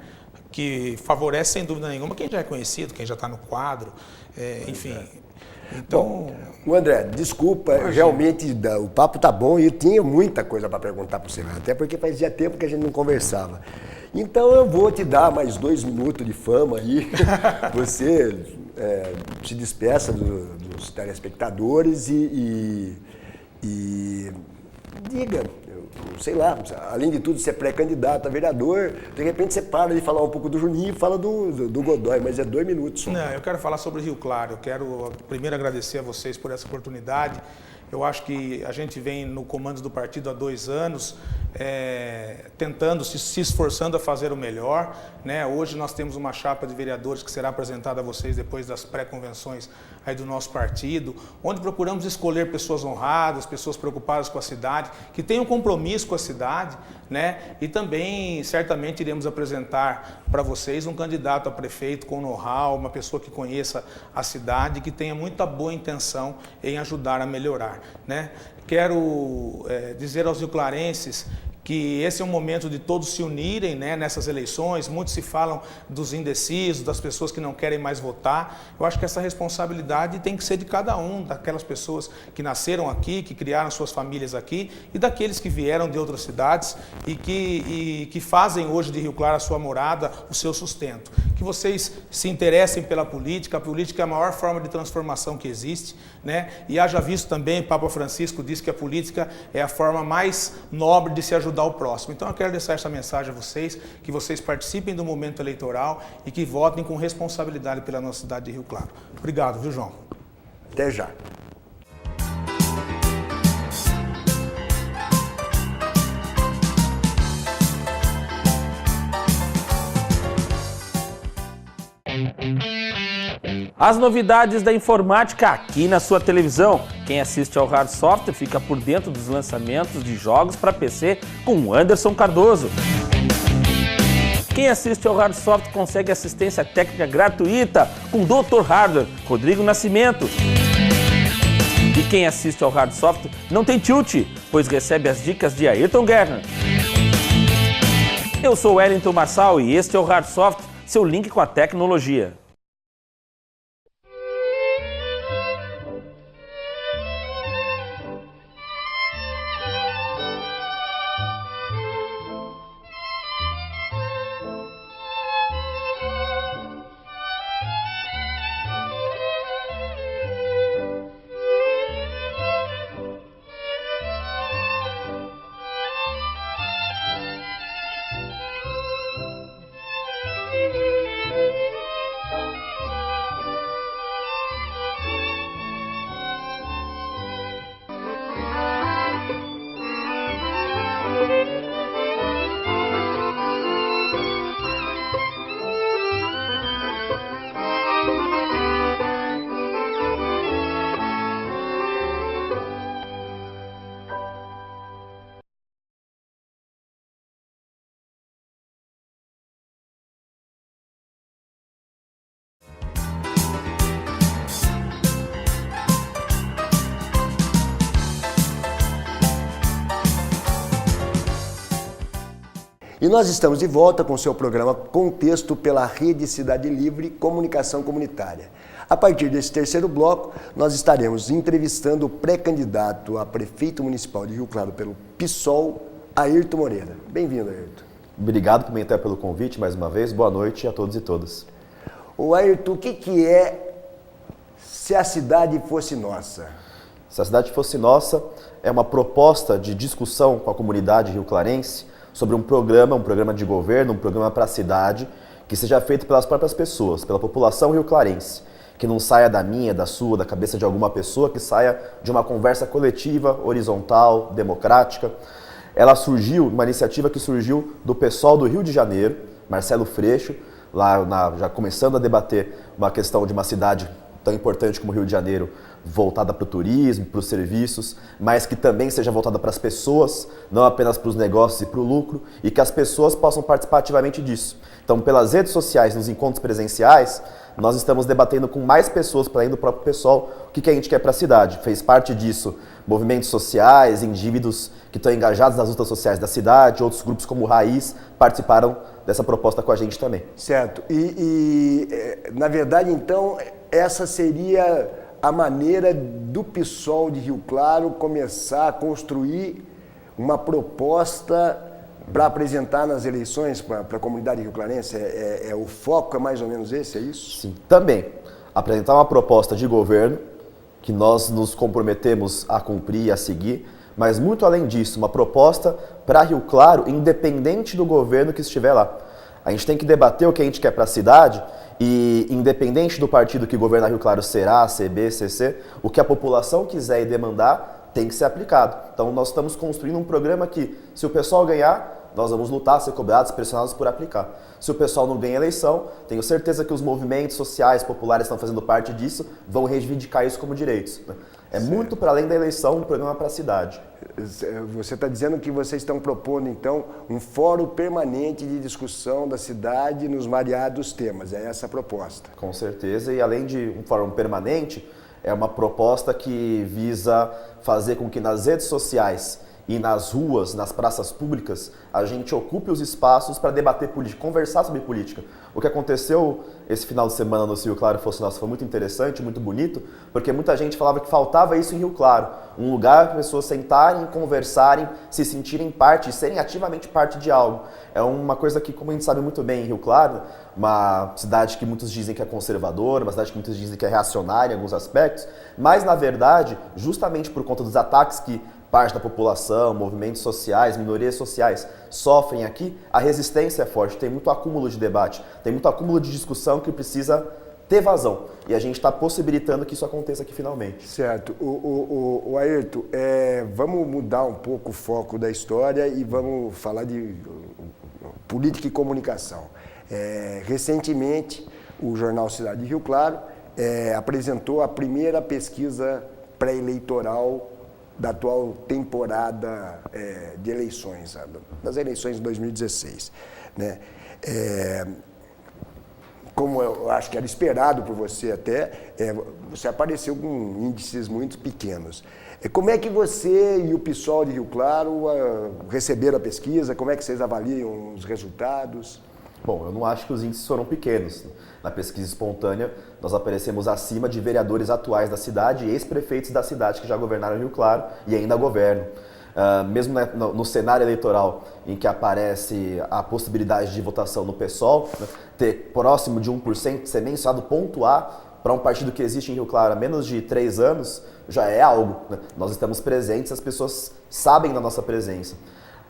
Que favorece, sem dúvida nenhuma, quem já é conhecido, quem já está no quadro, enfim. Então... Bom, André, desculpa, realmente o papo tá bom e eu tinha muita coisa para perguntar para você, até porque fazia tempo que a gente não conversava. Então eu vou te dar mais 2 minutos de fama aí, você se despeça dos telespectadores e diga, sei lá, além de tudo você é pré-candidato a vereador, de repente você para de falar um pouco do Juninho e fala do Godoy, mas é 2 minutos só. Não, eu quero falar sobre Rio Claro, eu quero primeiro agradecer a vocês por essa oportunidade. Eu acho que a gente vem no comando do partido há 2 anos tentando, se esforçando a fazer o melhor, né? Hoje nós temos uma chapa de vereadores que será apresentada a vocês depois das pré-convenções aí do nosso partido, onde procuramos escolher pessoas honradas, pessoas preocupadas com a cidade, que tenham compromisso com a cidade, né? E também, certamente, iremos apresentar para vocês um candidato a prefeito com know-how, uma pessoa que conheça a cidade, que tenha muita boa intenção em ajudar a melhorar, né? Quero dizer aos rioclarenses que esse é um momento de todos se unirem, né, nessas eleições. Muitos se falam dos indecisos, das pessoas que não querem mais votar. Eu acho que essa responsabilidade tem que ser de cada um, daquelas pessoas que nasceram aqui, que criaram suas famílias aqui, e daqueles que vieram de outras cidades e que fazem hoje de Rio Claro a sua morada, o seu sustento. Que vocês se interessem pela política. A política é a maior forma de transformação que existe, né? E haja visto também, Papa Francisco disse que a política é a forma mais nobre de se ajudar ao próximo. Então eu quero deixar essa mensagem a vocês, que vocês participem do momento eleitoral e que votem com responsabilidade pela nossa cidade de Rio Claro. Obrigado, viu, João? Até já. As novidades da informática aqui na sua televisão. Quem assiste ao Hard Software fica por dentro dos lançamentos de jogos para PC com o Anderson Cardoso. Quem assiste ao Hard Software consegue assistência técnica gratuita com o Dr. Hardware, Rodrigo Nascimento. E quem assiste ao Hard Software não tem tilt, pois recebe as dicas de Ayrton Guerra. Eu sou Wellington Marçal e este é o Hard Software, seu link com a tecnologia. E nós estamos de volta com o seu programa Contexto pela Rede Cidade Livre Comunicação Comunitária. A partir desse terceiro bloco, nós estaremos entrevistando o pré-candidato a prefeito municipal de Rio Claro pelo PSOL, Ayrton Moreira. Bem-vindo, Ayrton. Obrigado, Pimentel, pelo convite mais uma vez. Boa noite a todos e todas. O Ayrton, o que é Se a Cidade Fosse Nossa? Se a Cidade Fosse Nossa é uma proposta de discussão com a comunidade rioclarense sobre um programa de governo, um programa para a cidade, que seja feito pelas próprias pessoas, pela população rioclarense, que não saia da minha, da sua, da cabeça de alguma pessoa, que saia de uma conversa coletiva, horizontal, democrática. Ela surgiu, uma iniciativa que surgiu do PSOL do Rio de Janeiro, Marcelo Freixo, já começando a debater uma questão de uma cidade tão importante como o Rio de Janeiro, voltada para o turismo, para os serviços, mas que também seja voltada para as pessoas, não apenas para os negócios e para o lucro, e que as pessoas possam participar ativamente disso. Então, pelas redes sociais, nos encontros presenciais, nós estamos debatendo com mais pessoas, para além do próprio PSOL, o que a gente quer para a cidade. Fez parte disso movimentos sociais, indivíduos que estão engajados nas lutas sociais da cidade, outros grupos como o Raiz participaram dessa proposta com a gente também. Certo. Na verdade, então, essa seria a maneira do PSOL de Rio Claro começar a construir uma proposta para apresentar nas eleições para a comunidade rioclarense? O foco é mais ou menos esse, é isso? Sim, também. Apresentar uma proposta de governo que nós nos comprometemos a cumprir e a seguir, mas muito além disso, uma proposta para Rio Claro, independente do governo que estiver lá. A gente tem que debater o que a gente quer para a cidade e, independente do partido que governa Rio Claro, será, CB, CC, o que a população quiser e demandar, tem que ser aplicado. Então nós estamos construindo um programa que, se o pessoal ganhar, nós vamos lutar, ser cobrados, pressionados por aplicar. Se o pessoal não ganha eleição, tenho certeza que os movimentos sociais, populares estão fazendo parte disso, vão reivindicar isso como direitos. É muito para além da eleição, um programa para a cidade. Você está dizendo que vocês estão propondo, então, um fórum permanente de discussão da cidade nos variados temas. É essa a proposta? Com certeza, e além de um fórum permanente, é uma proposta que visa fazer com que nas redes sociais e nas ruas, nas praças públicas, a gente ocupe os espaços para debater política, conversar sobre política. O que aconteceu esse final de semana no Rio Claro foi muito interessante, muito bonito, porque muita gente falava que faltava isso em Rio Claro. Um lugar para pessoas sentarem, conversarem, se sentirem parte, serem ativamente parte de algo. É uma coisa que, como a gente sabe muito bem, em Rio Claro, uma cidade que muitos dizem que é conservadora, uma cidade que muitos dizem que é reacionária em alguns aspectos, mas, na verdade, justamente por conta dos ataques que parte da população, movimentos sociais, minorias sociais sofrem aqui, a resistência é forte, tem muito acúmulo de debate, tem muito acúmulo de discussão que precisa ter vazão. E a gente está possibilitando que isso aconteça aqui finalmente. Certo. O Ayrton, vamos mudar um pouco o foco da história e vamos falar de política e comunicação. Recentemente, o jornal Cidade de Rio Claro apresentou a primeira pesquisa pré-eleitoral da atual temporada de eleições, das eleições de 2016. Né? Como eu acho que era esperado por você até, você apareceu com índices muito pequenos. Como é que você e o PSOL de Rio Claro receberam a pesquisa? Como é que vocês avaliam os resultados? Bom, eu não acho que os índices foram pequenos. Na pesquisa espontânea, nós aparecemos acima de vereadores atuais da cidade e ex-prefeitos da cidade que já governaram Rio Claro e ainda governam. Mesmo no cenário eleitoral em que aparece a possibilidade de votação no PSOL, ter próximo de 1%, ser mencionado ponto A para um partido que existe em Rio Claro há menos de 3 anos, já é algo. Nós estamos presentes, as pessoas sabem da nossa presença.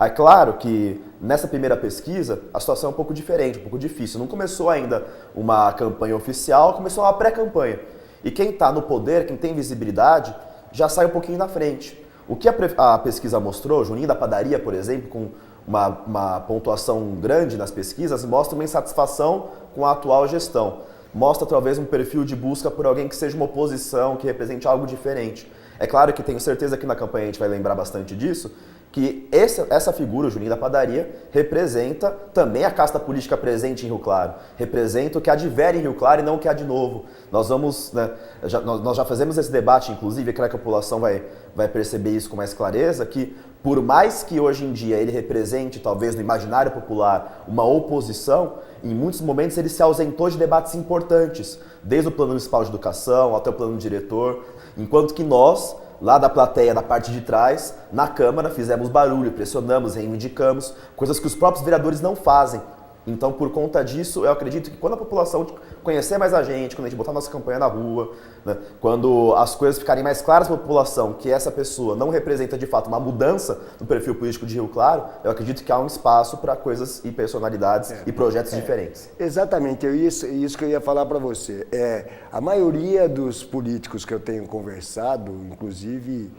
É claro que nessa primeira pesquisa a situação é um pouco diferente, um pouco difícil. Não começou ainda uma campanha oficial, começou uma pré-campanha. E quem está no poder, quem tem visibilidade, já sai um pouquinho na frente. O que a pesquisa mostrou, Juninho da Padaria, por exemplo, com uma pontuação grande nas pesquisas, mostra uma insatisfação com a atual gestão. Mostra talvez um perfil de busca por alguém que seja uma oposição, que represente algo diferente. É claro que tenho certeza que na campanha a gente vai lembrar bastante disso, que essa figura, o Juninho da Padaria, representa também a casta política presente em Rio Claro. Representa o que há de velho em Rio Claro e não o que há de novo. Nós já fazemos esse debate, inclusive, creio que a população vai perceber isso com mais clareza, que por mais que hoje em dia ele represente, talvez no imaginário popular, uma oposição, em muitos momentos ele se ausentou de debates importantes, desde o plano municipal de educação até o plano diretor, enquanto que nós, lá da plateia, da parte de trás, na Câmara, fizemos barulho, pressionamos, reivindicamos, coisas que os próprios vereadores não fazem. Então, por conta disso, eu acredito que quando a população conhecer mais a gente, quando a gente botar nossa campanha na rua, né, quando as coisas ficarem mais claras para a população que essa pessoa não representa, de fato, uma mudança no perfil político de Rio Claro, eu acredito que há um espaço para coisas e personalidades e projetos diferentes. Exatamente, isso que eu ia falar para você. A maioria dos políticos que eu tenho conversado, inclusive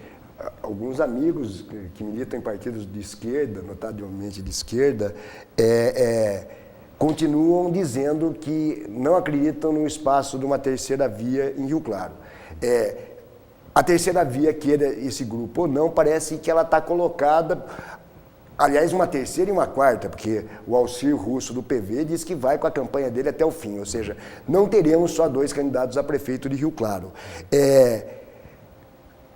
alguns amigos que militam em partidos de esquerda, notavelmente de esquerda, continuam dizendo que não acreditam no espaço de uma terceira via em Rio Claro. A terceira via, queira esse grupo ou não, parece que ela está colocada, aliás, uma terceira e uma quarta, porque o Alcir Russo do PV diz que vai com a campanha dele até o fim, ou seja, não teremos só 2 candidatos a prefeito de Rio Claro.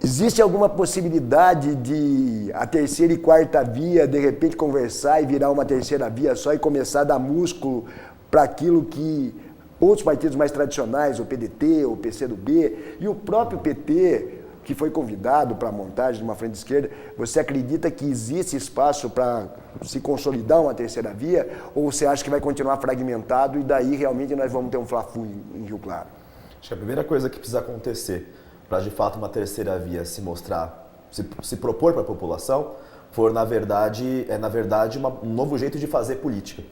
Existe alguma possibilidade de a terceira e quarta via, de repente, conversar e virar uma terceira via só e começar a dar músculo para aquilo que outros partidos mais tradicionais, o PDT, o PCdoB e o próprio PT, que foi convidado para a montagem de uma frente esquerda, você acredita que existe espaço para se consolidar uma terceira via ou você acha que vai continuar fragmentado e daí realmente nós vamos ter um fla-flu em Rio Claro? Acho que a primeira coisa que precisa acontecer para de fato uma terceira via se mostrar, se propor para a população, for na verdade um novo jeito de fazer política.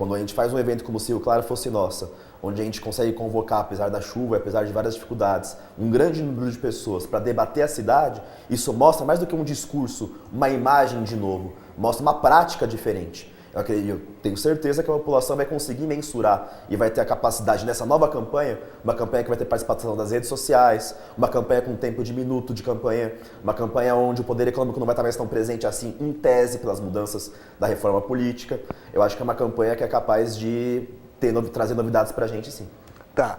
Quando a gente faz um evento como se Rio Claro fosse nossa, onde a gente consegue convocar, apesar da chuva, apesar de várias dificuldades, um grande número de pessoas para debater a cidade, isso mostra mais do que um discurso, uma imagem de novo, mostra uma prática diferente. Eu tenho certeza que a população vai conseguir mensurar e vai ter a capacidade nessa nova campanha, uma campanha que vai ter participação das redes sociais, uma campanha com tempo de minuto de campanha, uma campanha onde o poder econômico não vai estar mais tão presente assim, em tese, pelas mudanças da reforma política. Eu acho que é uma campanha que é capaz de trazer novidades pra gente, sim. Tá.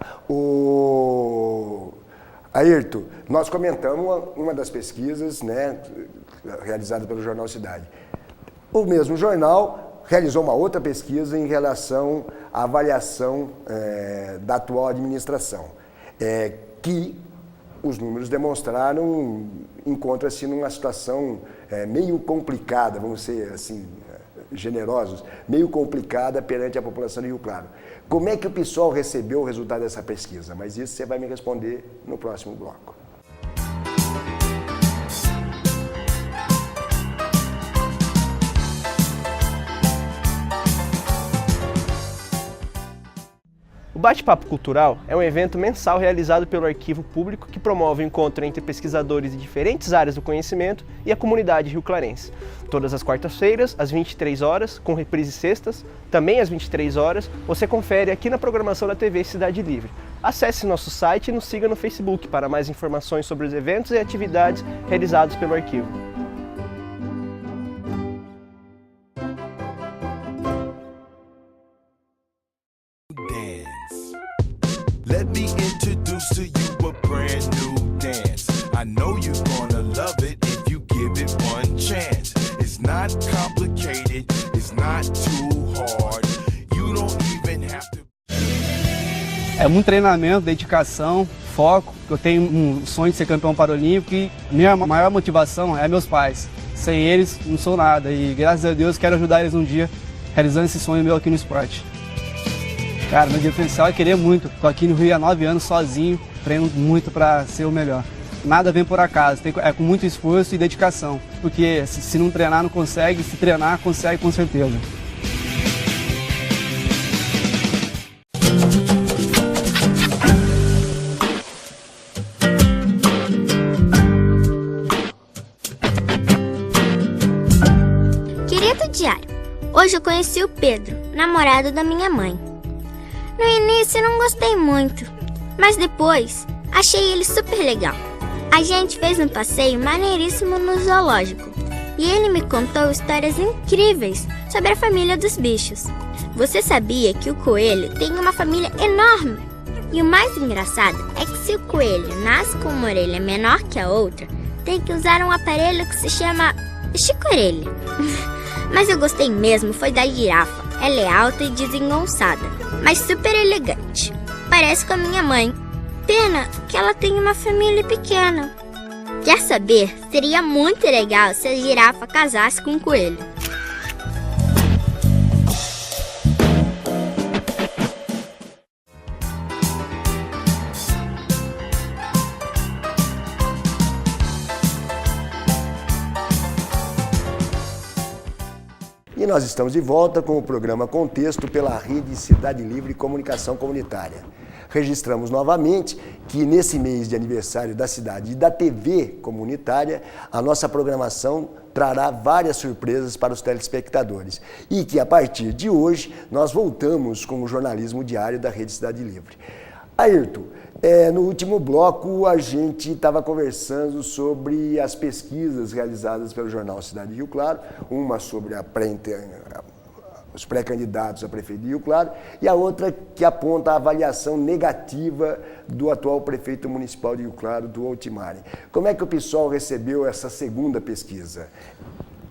Ayrton, nós comentamos uma das pesquisas, né, realizada pelo Jornal Cidade. O mesmo jornal realizou uma outra pesquisa em relação à avaliação da atual administração, que os números demonstraram, encontra-se numa situação meio complicada, vamos ser assim, generosos, meio complicada perante a população de Rio Claro. Como é que o PSOL recebeu o resultado dessa pesquisa? Mas isso você vai me responder no próximo bloco. O Bate-Papo Cultural é um evento mensal realizado pelo Arquivo Público que promove o encontro entre pesquisadores de diferentes áreas do conhecimento e a comunidade rioclarense. Todas as quartas-feiras, às 23 horas, com reprise sextas, também às 23 horas, você confere aqui na programação da TV Cidade Livre. Acesse nosso site e nos siga no Facebook para mais informações sobre os eventos e atividades realizados pelo Arquivo. Let me introduce to you a brand new dance. I know you're gonna love it if you give it one chance. It's not complicated, it's not too hard. You don't even have to. É muito treinamento, dedicação, foco. Eu tenho um sonho de ser campeão paralímpico e minha maior motivação é meus pais. Sem eles, não sou nada e graças a Deus quero ajudar eles um dia realizando esse sonho meu aqui no esporte. Cara, meu diferencial é querer muito. Tô aqui no Rio há 9 anos sozinho, treino muito para ser o melhor. Nada vem por acaso, é com muito esforço e dedicação. Porque se não treinar não consegue, se treinar consegue com certeza. Querido diário, hoje eu conheci o Pedro, namorado da minha mãe. No início não gostei muito, mas depois achei ele super legal. A gente fez um passeio maneiríssimo no zoológico e ele me contou histórias incríveis sobre a família dos bichos. Você sabia que o coelho tem uma família enorme? E o mais engraçado é que se o coelho nasce com uma orelha menor que a outra, tem que usar um aparelho que se chama chico-orelha. Mas eu gostei mesmo foi da girafa. Ela é alta e desengonçada, mas super elegante. Parece com a minha mãe. Pena que ela tem uma família pequena. Quer saber? Seria muito legal se a girafa casasse com um coelho. E nós estamos de volta com o programa Contexto pela Rede Cidade Livre Comunicação Comunitária. Registramos novamente que nesse mês de aniversário da cidade e da TV comunitária, a nossa programação trará várias surpresas para os telespectadores e que a partir de hoje nós voltamos com o jornalismo diário da Rede Cidade Livre. Ayrton, no último bloco a gente estava conversando sobre as pesquisas realizadas pelo jornal Cidade de Rio Claro, uma sobre os pré-candidatos a prefeito de Rio Claro e a outra que aponta a avaliação negativa do atual prefeito municipal de Rio Claro, do Altimare. Como é que o PSOL recebeu essa segunda pesquisa?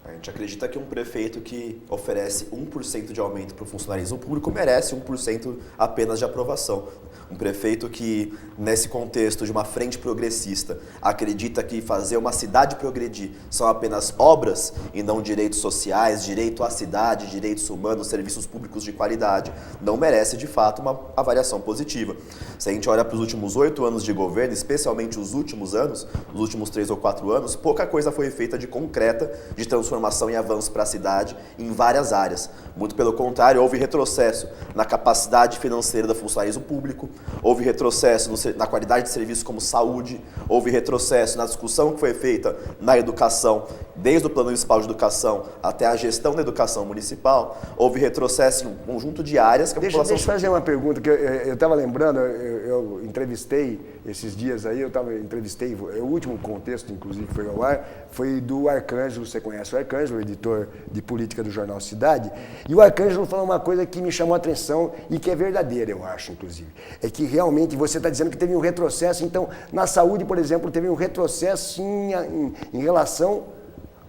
A gente acredita que um prefeito que oferece 1% de aumento para o funcionalismo público merece 1% apenas de aprovação. Um prefeito que, nesse contexto de uma frente progressista, acredita que fazer uma cidade progredir são apenas obras e não direitos sociais, direito à cidade, direitos humanos, serviços públicos de qualidade, não merece, de fato, uma avaliação positiva. Se a gente olha para os últimos 8 anos de governo, especialmente os últimos anos, os últimos 3 ou 4 anos, pouca coisa foi feita de concreta, de transformação transformação e avanço para a cidade em várias áreas. Muito pelo contrário, houve retrocesso na capacidade financeira do funcionalismo público, houve retrocesso na qualidade de serviços como saúde, houve retrocesso na discussão que foi feita na educação, desde o Plano Municipal de Educação até a gestão da educação municipal, houve retrocesso em um conjunto de áreas que a população... Deixa eu fazer uma pergunta, que eu estava lembrando, eu entrevistei esses dias aí, entrevistei, o último contexto, inclusive, que foi ao ar, foi do Arcângelo, você conhece o Arcângelo, editor de política do jornal Cidade, e o Arcângelo falou uma coisa que me chamou a atenção e que é verdadeira, eu acho, inclusive, é que realmente você está dizendo que teve um retrocesso, então, na saúde, por exemplo, teve um retrocesso em relação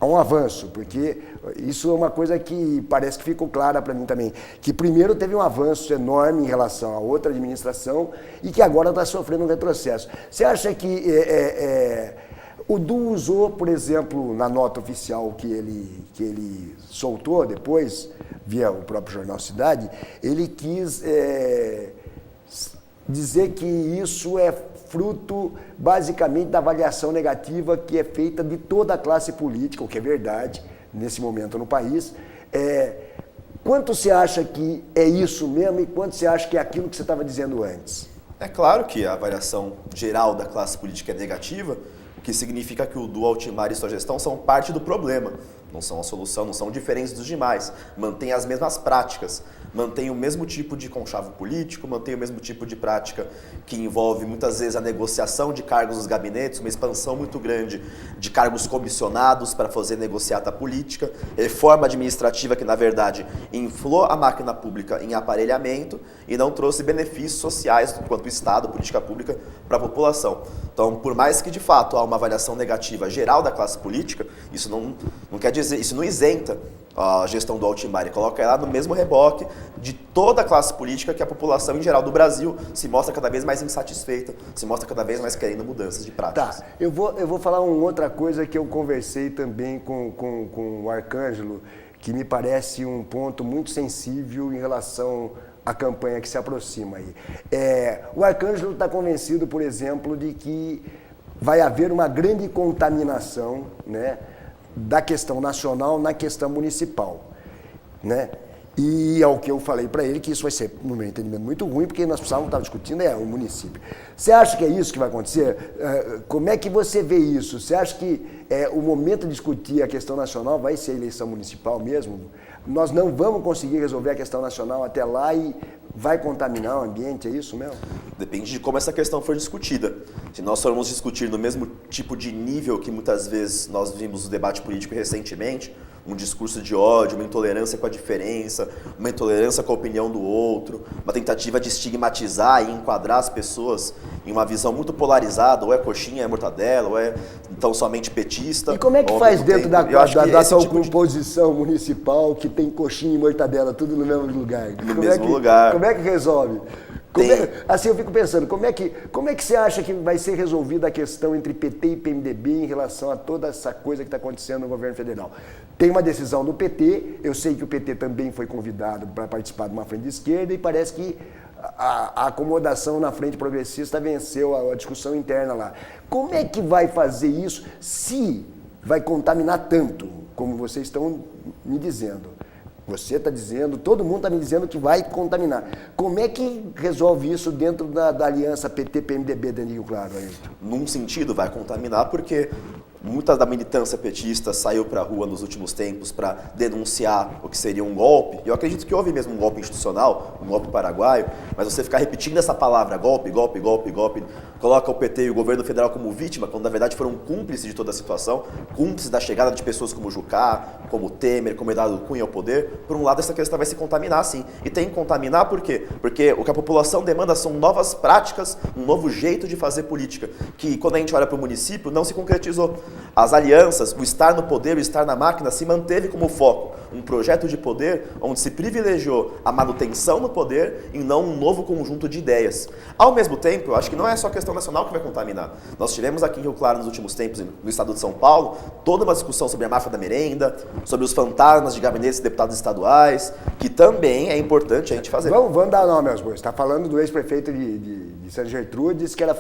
a um avanço, porque isso é uma coisa que parece que ficou clara para mim também, que primeiro teve um avanço enorme em relação a outra administração e que agora está sofrendo um retrocesso. Você acha que o Du usou, por exemplo, na nota oficial que ele soltou depois, via o próprio jornal Cidade, ele quis dizer que isso é fruto, basicamente, da avaliação negativa que é feita de toda a classe política, o que é verdade nesse momento no país. Quanto você acha que é isso mesmo e quanto você acha que é aquilo que você estava dizendo antes? É claro que a avaliação geral da classe política é negativa, o que significa que o Du, Altimar e sua gestão são parte do problema, não são a solução, não são diferentes dos demais, mantêm as mesmas práticas, mantém o mesmo tipo de conchavo político, mantém o mesmo tipo de prática que envolve muitas vezes a negociação de cargos nos gabinetes, uma expansão muito grande de cargos comissionados para fazer negociata política, reforma administrativa que na verdade inflou a máquina pública em aparelhamento e não trouxe benefícios sociais enquanto Estado, política pública para a população. Então, por mais que de fato há uma avaliação negativa geral da classe política, isso não quer dizer, isso não isenta a gestão do Altimar e coloca ela no mesmo reboque de toda a classe política que a população em geral do Brasil se mostra cada vez mais insatisfeita, se mostra cada vez mais querendo mudanças de práticas. Tá, eu vou falar uma outra coisa que eu conversei também com o Arcângelo, que me parece um ponto muito sensível em relação à campanha que se aproxima aí. O Arcângelo está convencido, por exemplo, de que vai haver uma grande contaminação, né, da questão nacional na questão municipal, né? E é o que eu falei para ele, que isso vai ser, no meu entendimento, muito ruim, porque nós precisávamos estar discutindo o município. Você acha que é isso que vai acontecer? Como é que você vê isso? Você acha que o momento de discutir a questão nacional vai ser a eleição municipal mesmo? Nós não vamos conseguir resolver a questão nacional até lá e vai contaminar o ambiente, é isso mesmo? Depende de como essa questão for discutida. Se nós formos discutir no mesmo tipo de nível que muitas vezes nós vimos no debate político recentemente, um discurso de ódio, uma intolerância com a diferença, uma intolerância com a opinião do outro, uma tentativa de estigmatizar e enquadrar as pessoas em uma visão muito polarizada, ou é coxinha, é mortadela, ou é então somente petista. E como é que faz dentro da sua composição municipal que tem coxinha e mortadela tudo no mesmo lugar? No mesmo lugar. Como é que resolve? Assim eu fico pensando, como é que você acha que vai ser resolvida a questão entre PT e PMDB em relação a toda essa coisa que está acontecendo no governo federal? Tem uma decisão do PT, eu sei que o PT também foi convidado para participar de uma frente de esquerda e parece que a acomodação na frente progressista venceu a discussão interna lá. Como é que vai fazer isso se vai contaminar tanto, como vocês estão me dizendo? Você está dizendo, todo mundo está me dizendo que vai contaminar. Como é que resolve isso dentro da aliança PT-PMDB dentro de Rio Claro? Num sentido, vai contaminar porque muita da militância petista saiu para a rua nos últimos tempos para denunciar o que seria um golpe. Eu acredito que houve mesmo um golpe institucional, um golpe paraguaio, mas você ficar repetindo essa palavra, golpe, golpe, golpe, golpe, coloca o PT e o governo federal como vítima, quando na verdade foram cúmplices de toda a situação, cúmplices da chegada de pessoas como Jucá, como Temer, como Eduardo Cunha ao poder. Por um lado, essa questão vai se contaminar, sim. E tem que contaminar por quê? Porque o que a população demanda são novas práticas, um novo jeito de fazer política, que quando a gente olha para o município, não se concretizou. As alianças, o estar no poder, o estar na máquina, se manteve como foco. Um projeto de poder onde se privilegiou a manutenção no poder e não um novo conjunto de ideias. Ao mesmo tempo, eu acho que não é só a questão nacional que vai contaminar. Nós tivemos aqui em Rio Claro, nos últimos tempos, no estado de São Paulo, toda uma discussão sobre a máfia da merenda, sobre os fantasmas de gabinetes de deputados estaduais, que também é importante a gente fazer. Vamos dar nome aos bois. Você está falando do ex-prefeito de Santa Gertrudes, que era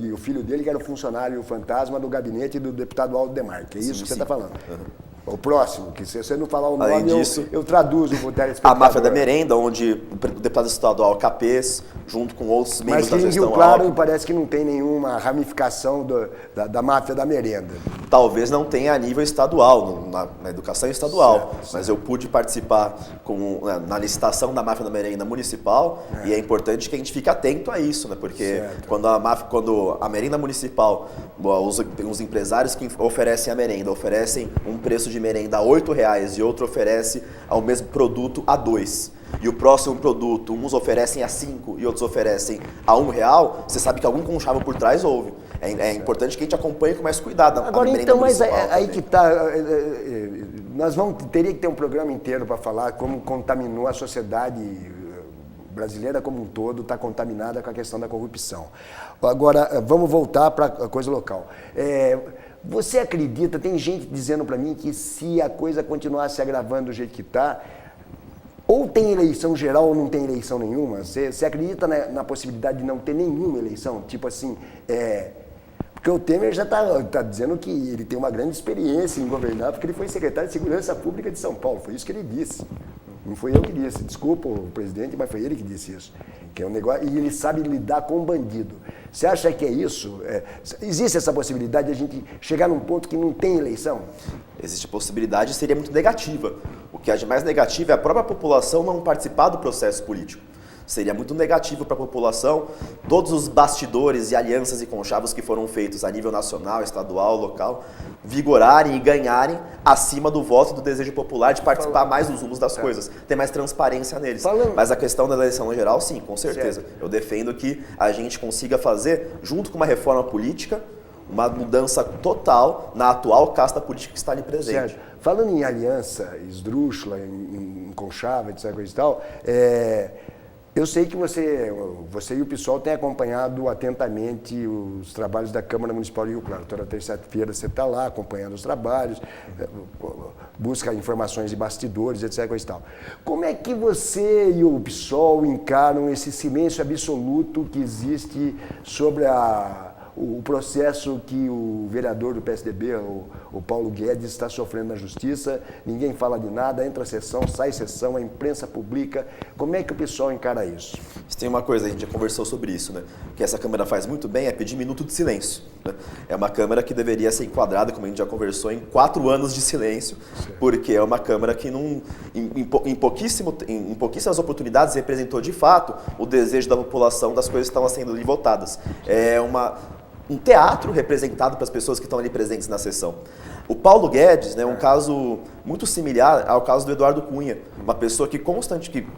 e o filho dele que era o funcionário fantasma do gabinete do deputado Aldo Demarque. É isso que você está falando. Uhum. O próximo, que se você não falar o Além nome, disso, eu traduzo para o telespectador. A máfia da merenda, onde o deputado estadual Capês, junto com outros membros da gestão... Mas em Rio Claro parece que não tem nenhuma ramificação da máfia da merenda. Talvez não tenha a nível estadual, na educação estadual, certo. Mas eu pude participar na licitação da máfia da merenda municipal e é importante que a gente fique atento a isso, né? Porque quando a merenda municipal, os empresários que oferecem a merenda oferecem um preço de merenda a R$8 e outro oferece ao mesmo produto a R$2. E o próximo produto, uns oferecem a 5 e outros oferecem a R$1, você sabe que algum conchavo por trás houve. É importante que a gente acompanhe com mais cuidado. Agora então, mas aí que está, nós teria que ter um programa inteiro para falar como contaminou a sociedade brasileira como um todo, está contaminada com a questão da corrupção. Agora, vamos voltar para a coisa local. Você acredita, tem gente dizendo para mim que se a coisa continuar se agravando do jeito que está, ou tem eleição geral ou não tem eleição nenhuma? Você acredita na possibilidade de não ter nenhuma eleição? Tipo assim, porque o Temer já está dizendo que ele tem uma grande experiência em governar, porque ele foi secretário de Segurança Pública de São Paulo, foi isso que ele disse. Não foi eu que disse, desculpa o presidente, mas foi ele que disse isso. Que é um negócio, e ele sabe lidar com o bandido. Você acha que é isso? Existe essa possibilidade de a gente chegar num ponto que não tem eleição? Existe possibilidade, seria muito negativa. O que é de mais negativo é a própria população não participar do processo político. Seria muito negativo para a população todos os bastidores e alianças e conchavos que foram feitos a nível nacional, estadual, local, vigorarem e ganharem acima do voto e do desejo popular de participar mais dos rumos das coisas, ter mais transparência neles. Mas a questão da eleição no geral, sim, com certeza. Eu defendo que a gente consiga fazer, junto com uma reforma política, uma mudança total na atual casta política que está ali presente. Sérgio, falando em aliança esdrúxula, em conchava, etc. e tal, eu sei que você e o PSOL têm acompanhado atentamente os trabalhos da Câmara Municipal de Rio Claro. Toda terça-feira você está lá acompanhando os trabalhos, busca informações de bastidores, etc. e tal. Como é que você e o PSOL encaram esse silêncio absoluto que existe sobre o processo que o vereador do PSDB, o Paulo Guedes, está sofrendo na Justiça? Ninguém fala de nada, entra a sessão, sai sessão, a imprensa publica. Como é que o pessoal encara isso? Tem uma coisa, a gente já conversou sobre isso, né? O que essa Câmara faz muito bem é pedir minuto de silêncio. Né? É uma Câmara que deveria ser enquadrada, como a gente já conversou, em 4 anos de silêncio, porque é uma Câmara que em pouquíssimas oportunidades representou de fato o desejo da população das coisas que estavam sendo ali votadas. É um teatro representado para as pessoas que estão ali presentes na sessão. O Paulo Guedes é um caso muito similar ao caso do Eduardo Cunha, uma pessoa que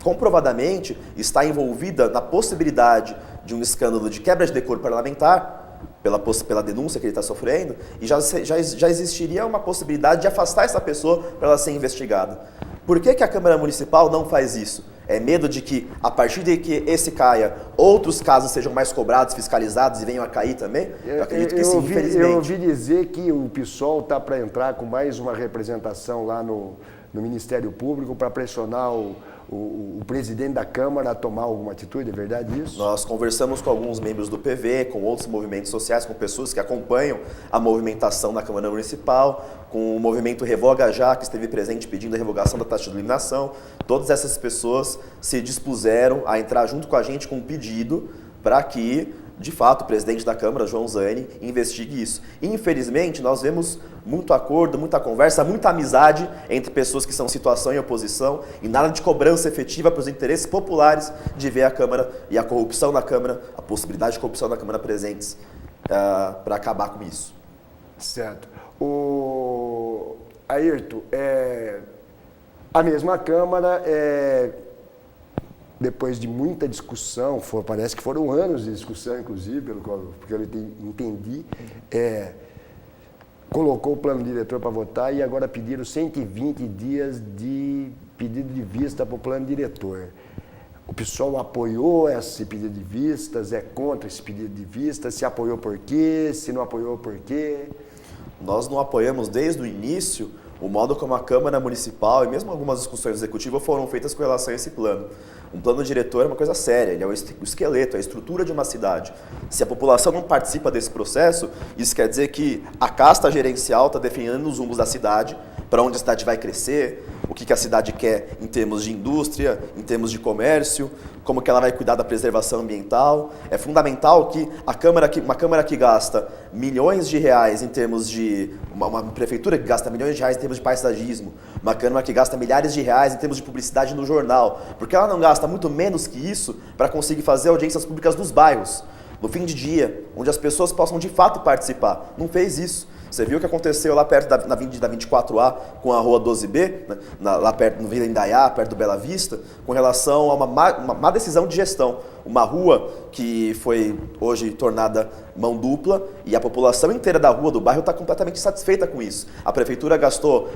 comprovadamente está envolvida na possibilidade de um escândalo de quebra de decoro parlamentar, pela denúncia que ele está sofrendo, e já existiria uma possibilidade de afastar essa pessoa para ela ser investigada. Por que a Câmara Municipal não faz isso? É medo de que, a partir de que esse caia, outros casos sejam mais cobrados, fiscalizados e venham a cair também? Eu acredito que sim, infelizmente. Eu ouvi dizer que o PSOL está para entrar com mais uma representação lá no Ministério Público para pressionar o presidente da Câmara a tomar alguma atitude, é verdade isso? Nós conversamos com alguns membros do PV, com outros movimentos sociais, com pessoas que acompanham a movimentação na Câmara Municipal, com o movimento Revoga Já, que esteve presente pedindo a revogação da taxa de eliminação. Todas essas pessoas se dispuseram a entrar junto com a gente com um pedido para que, de fato, o presidente da Câmara, João Zani, investigue isso. Infelizmente, nós vemos muito acordo, muita conversa, muita amizade entre pessoas que são situação e oposição e nada de cobrança efetiva para os interesses populares de ver a Câmara e a corrupção na Câmara, a possibilidade de corrupção na Câmara presentes para acabar com isso. Certo. Ayrton, a mesma Câmara, depois de muita discussão, parece que foram anos de discussão, inclusive, porque eu entendi, colocou o plano diretor para votar e agora pediram 120 dias de pedido de vista para o plano diretor. O pessoal apoiou esse pedido de vistas, é contra esse pedido de vistas, se apoiou por quê, se não apoiou por quê? Nós não apoiamos desde o início o modo como a Câmara Municipal e mesmo algumas discussões executivas foram feitas com relação a esse plano. Um plano diretor é uma coisa séria, ele é o esqueleto, é a estrutura de uma cidade. Se a população não participa desse processo, isso quer dizer que a casta gerencial está definindo os rumos da cidade para onde a cidade vai crescer, o que a cidade quer em termos de indústria, em termos de comércio, como que ela vai cuidar da preservação ambiental. É fundamental que uma Câmara que gasta milhões de reais em termos de... Uma prefeitura que gasta milhões de reais em termos de paisagismo, uma Câmara que gasta milhares de reais em termos de publicidade no jornal, porque ela não gasta muito menos que isso para conseguir fazer audiências públicas nos bairros, no fim de dia, onde as pessoas possam de fato participar. Não fez isso. Você viu o que aconteceu lá perto da 24A com a Rua 12B, né, lá perto, no Vila Indaiá, perto do Bela Vista, com relação a uma má decisão de gestão. Uma rua que foi hoje tornada mão dupla e a população inteira da rua, do bairro, está completamente satisfeita com isso. A prefeitura gastou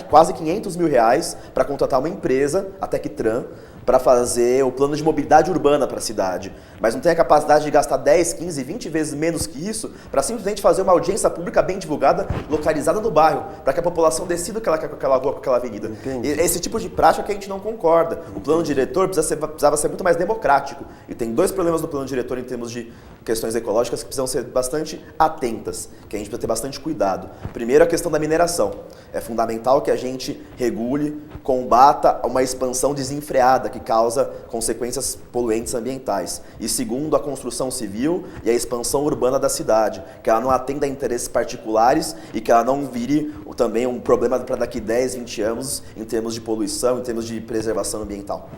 quase 500 mil reais para contratar uma empresa, a Tectran, para fazer o plano de mobilidade urbana para a cidade, mas não tem a capacidade de gastar 10, 15, 20 vezes menos que isso para simplesmente fazer uma audiência pública bem divulgada, localizada no bairro, para que a população decida o que ela quer com aquela rua, com aquela avenida. Esse tipo de prática que a gente não concorda. O plano diretor precisava ser muito mais democrático. E tem 2 problemas no plano diretor em termos de questões ecológicas que precisam ser bastante atentas, que a gente precisa ter bastante cuidado. Primeiro, a questão da mineração. É fundamental que a gente regule, combata uma expansão desenfreada que causa consequências poluentes ambientais. E segundo, a construção civil e a expansão urbana da cidade, que ela não atenda a interesses particulares e que ela não vire também um problema para daqui 10, 20 anos em termos de poluição, em termos de preservação ambiental.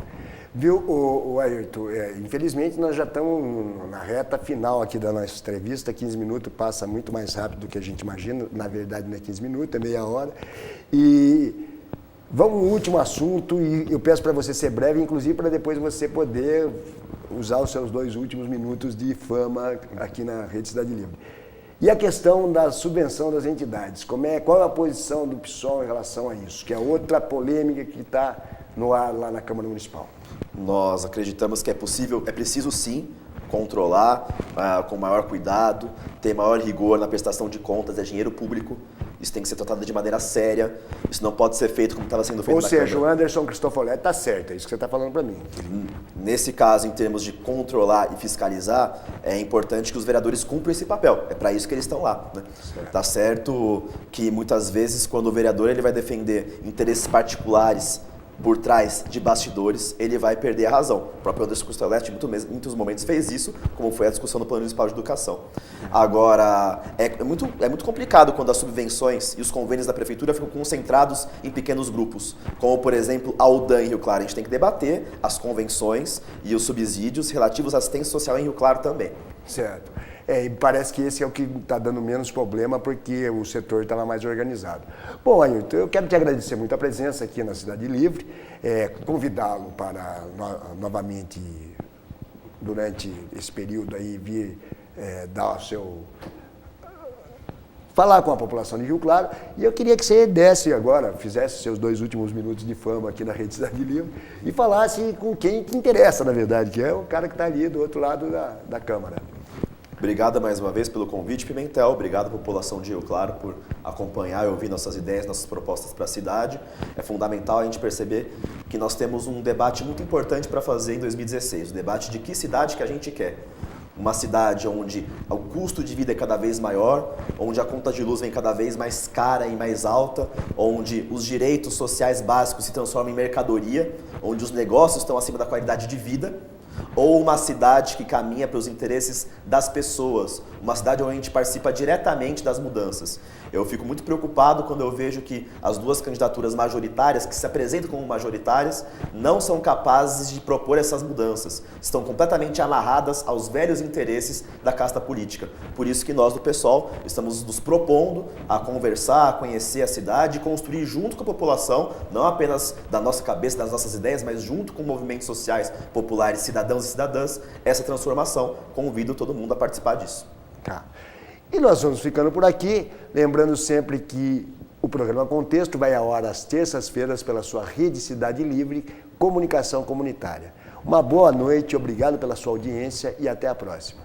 Viu, o Ayrton, infelizmente nós já estamos na reta final aqui da nossa entrevista, 15 minutos passa muito mais rápido do que a gente imagina, na verdade não é 15 minutos, é meia hora. E vamos ao último assunto, e eu peço para você ser breve, inclusive para depois você poder usar os seus 2 últimos minutos de fama aqui na Rede Cidade Livre. E a questão da subvenção das entidades, qual é a posição do PSOL em relação a isso, que é outra polêmica que está no ar lá na Câmara Municipal? Nós acreditamos que é preciso sim controlar com maior cuidado, ter maior rigor na prestação de contas, é dinheiro público, isso tem que ser tratado de maneira séria, isso não pode ser feito como estava sendo feito na Câmara. Ou seja, o Anderson Cristofoletti está certo, é isso que você está falando para mim. Nesse caso, em termos de controlar e fiscalizar, é importante que os vereadores cumpram esse papel, é para isso que eles estão lá. Né? Tá certo que muitas vezes, quando o vereador ele vai defender interesses particulares por trás de bastidores, ele vai perder a razão. O próprio Anderson Cristofoletti, em muitos momentos, fez isso, como foi a discussão do Plano Municipal de Educação. Agora, é muito complicado quando as subvenções e os convênios da Prefeitura ficam concentrados em pequenos grupos, como, por exemplo, a UDAM em Rio Claro. A gente tem que debater as convenções e os subsídios relativos à assistência social em Rio Claro também. Certo. E parece que esse é o que está dando menos problema, porque o setor estava mais organizado. Bom, Ayrton, eu quero te agradecer muito a presença aqui na Cidade Livre, convidá-lo para novamente, durante esse período aí, vir dar o seu... falar com a população de Rio Claro, e eu queria que você desse agora, fizesse seus 2 últimos minutos de fama aqui na Rede Cidade Livre e falasse com quem que interessa, na verdade, que é o cara que está ali do outro lado da Câmara. Obrigado mais uma vez pelo convite, Pimentel. Obrigado, população de Rio Claro, por acompanhar e ouvir nossas ideias, nossas propostas para a cidade. É fundamental a gente perceber que nós temos um debate muito importante para fazer em 2016, o debate de que cidade que a gente quer. Uma cidade onde o custo de vida é cada vez maior, onde a conta de luz vem cada vez mais cara e mais alta, onde os direitos sociais básicos se transformam em mercadoria, onde os negócios estão acima da qualidade de vida, ou uma cidade que caminha para os interesses das pessoas, uma cidade onde a gente participa diretamente das mudanças. Eu fico muito preocupado quando eu vejo que as 2 candidaturas majoritárias, que se apresentam como majoritárias, não são capazes de propor essas mudanças. Estão completamente amarradas aos velhos interesses da casta política. Por isso que nós do PSOL estamos nos propondo a conversar, a conhecer a cidade e construir junto com a população, não apenas da nossa cabeça, das nossas ideias, mas junto com movimentos sociais, populares, cidadãos e cidadãs, essa transformação. Convido todo mundo a participar disso. Tá. E nós vamos ficando por aqui, lembrando sempre que o programa Contexto vai ao ar às terças-feiras pela sua Rede Cidade Livre, Comunicação Comunitária. Uma boa noite, obrigado pela sua audiência e até a próxima.